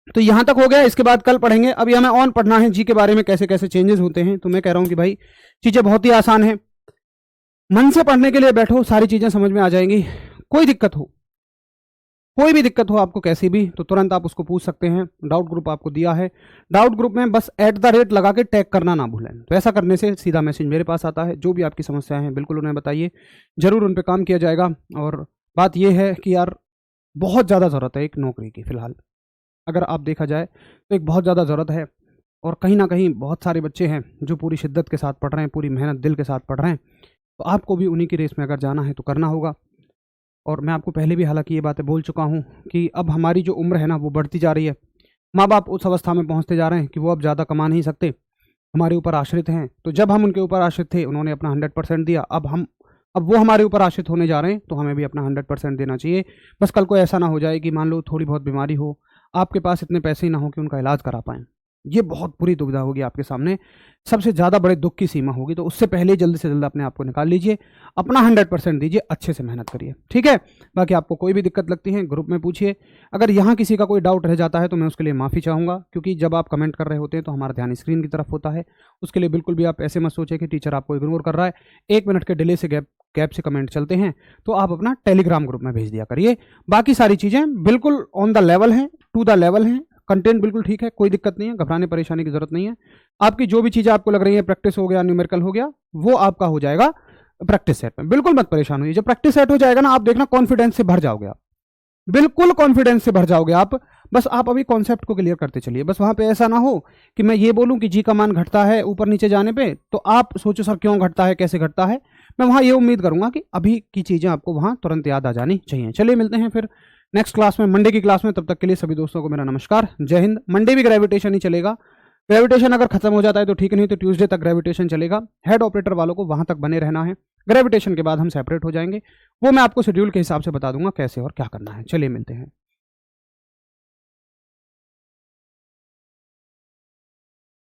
Speaker 1: तो यहां तक हो गया। इसके बाद कल पढ़ेंगे। अभी हमें ऑन पढ़ना है जी के बारे में, कैसे कैसे चेंजेस होते हैं। तो मैं कह रहा हूं कि भाई चीजें बहुत ही आसान है, मन से पढ़ने के लिए बैठो, सारी चीजें समझ में आ जाएंगी। कोई भी दिक्कत हो आपको कैसी भी, तो तुरंत आप उसको पूछ सकते हैं। डाउट ग्रुप आपको दिया है, डाउट ग्रुप में बस @ लगा के टैग करना ना भूलें। तो ऐसा करने से सीधा मैसेज मेरे पास आता है। जो भी आपकी समस्याएं हैं बिल्कुल उन्हें बताइए, जरूर उन पर काम किया जाएगा। और बात यह है कि यार बहुत ज़्यादा ज़रूरत है एक नौकरी की, फिलहाल अगर आप देखा जाए तो एक बहुत ज़्यादा ज़रूरत है। और कहीं ना कहीं बहुत सारे बच्चे हैं जो पूरी शिद्दत के साथ पढ़ रहे हैं, पूरी मेहनत दिल के साथ पढ़ रहे हैं। तो आपको भी उन्हीं की रेस में अगर जाना है तो करना होगा। और मैं आपको पहले भी हालांकि ये बातें बोल चुका हूँ कि अब हमारी जो उम्र है ना वो बढ़ती जा रही है। माँ बाप उस अवस्था में पहुँचते जा रहे हैं कि वो अब ज़्यादा कमा नहीं सकते, हमारे ऊपर आश्रित हैं। तो जब हम उनके ऊपर आश्रित थे, उन्होंने अपना 100% दिया, अब वो हमारे ऊपर आश्रित होने जा रहे हैं, तो हमें भी अपना 100% देना चाहिए। बस कल को ऐसा ना हो जाए कि मान लो थोड़ी बहुत बीमारी हो, आपके पास इतने पैसे ही ना हो कि उनका इलाज करा पाएँ। ये बहुत बुरी दुविधा होगी आपके सामने, सबसे ज़्यादा बड़े दुख की सीमा होगी। तो उससे पहले जल्द से जल्द अपने आप को निकाल लीजिए, अपना 100% दीजिए, अच्छे से मेहनत करिए, ठीक है। बाकी आपको कोई भी दिक्कत लगती है ग्रुप में पूछिए। अगर यहाँ किसी का कोई डाउट रह जाता है तो मैं उसके लिए माफ़ी चाहूँगा, क्योंकि जब आप कमेंट कर रहे होते हैं तो हमारा ध्यान स्क्रीन की तरफ होता है। उसके लिए बिल्कुल भी आप ऐसे मत सोचें कि टीचर आपको इग्नोर कर रहा है। 1 मिनट के डिले से गैप से कमेंट चलते हैं, तो आप अपना टेलीग्राम ग्रुप में भेज दिया करिए। बाकी सारी चीज़ें बिल्कुल ऑन द लेवल हैं, टू द लेवल हैं, कंटेंट बिल्कुल ठीक है, कोई दिक्कत नहीं है, घबराने परेशानी की जरूरत नहीं है। आपकी जो भी चीज़ें आपको लग रही है, प्रैक्टिस हो गया, न्यूमेरिकल हो गया, वो आपका हो जाएगा प्रैक्टिस सेट में। बिल्कुल मत परेशान होइए, जब प्रैक्टिस सेट हो जाएगा ना, आप देखना कॉन्फिडेंस से भर जाओगे आप, बिल्कुल कॉन्फिडेंस से भर जाओगे आप। बस आप अभी कॉन्सेप्ट को क्लियर करते चलिए। बस वहां पे ऐसा ना हो कि मैं ये बोलूं कि जी का मान घटता है ऊपर नीचे जाने पे, तो आप सोचो सर क्यों घटता है, कैसे घटता है। मैं वहां ये उम्मीद करूंगा कि अभी की चीजें आपको वहां तुरंत याद आ जानी चाहिए। चलिए मिलते हैं फिर नेक्स्ट क्लास में, मंडे की क्लास में। तब तक के लिए सभी दोस्तों को मेरा नमस्कार, जय हिंद। मंडे भी ग्रेविटेशन ही चलेगा, ग्रेविटेशन अगर खत्म हो जाता है तो ठीक, नहीं तो ट्यूसडे तक ग्रेविटेशन चलेगा। हेड ऑपरेटर वालों को वहां तक बने रहना है, ग्रेविटेशन के बाद हम सेपरेट हो जाएंगे। वो मैं आपको शेड्यूल के हिसाब से बता दूंगा कैसे और क्या करना है। चलिए मिलते हैं।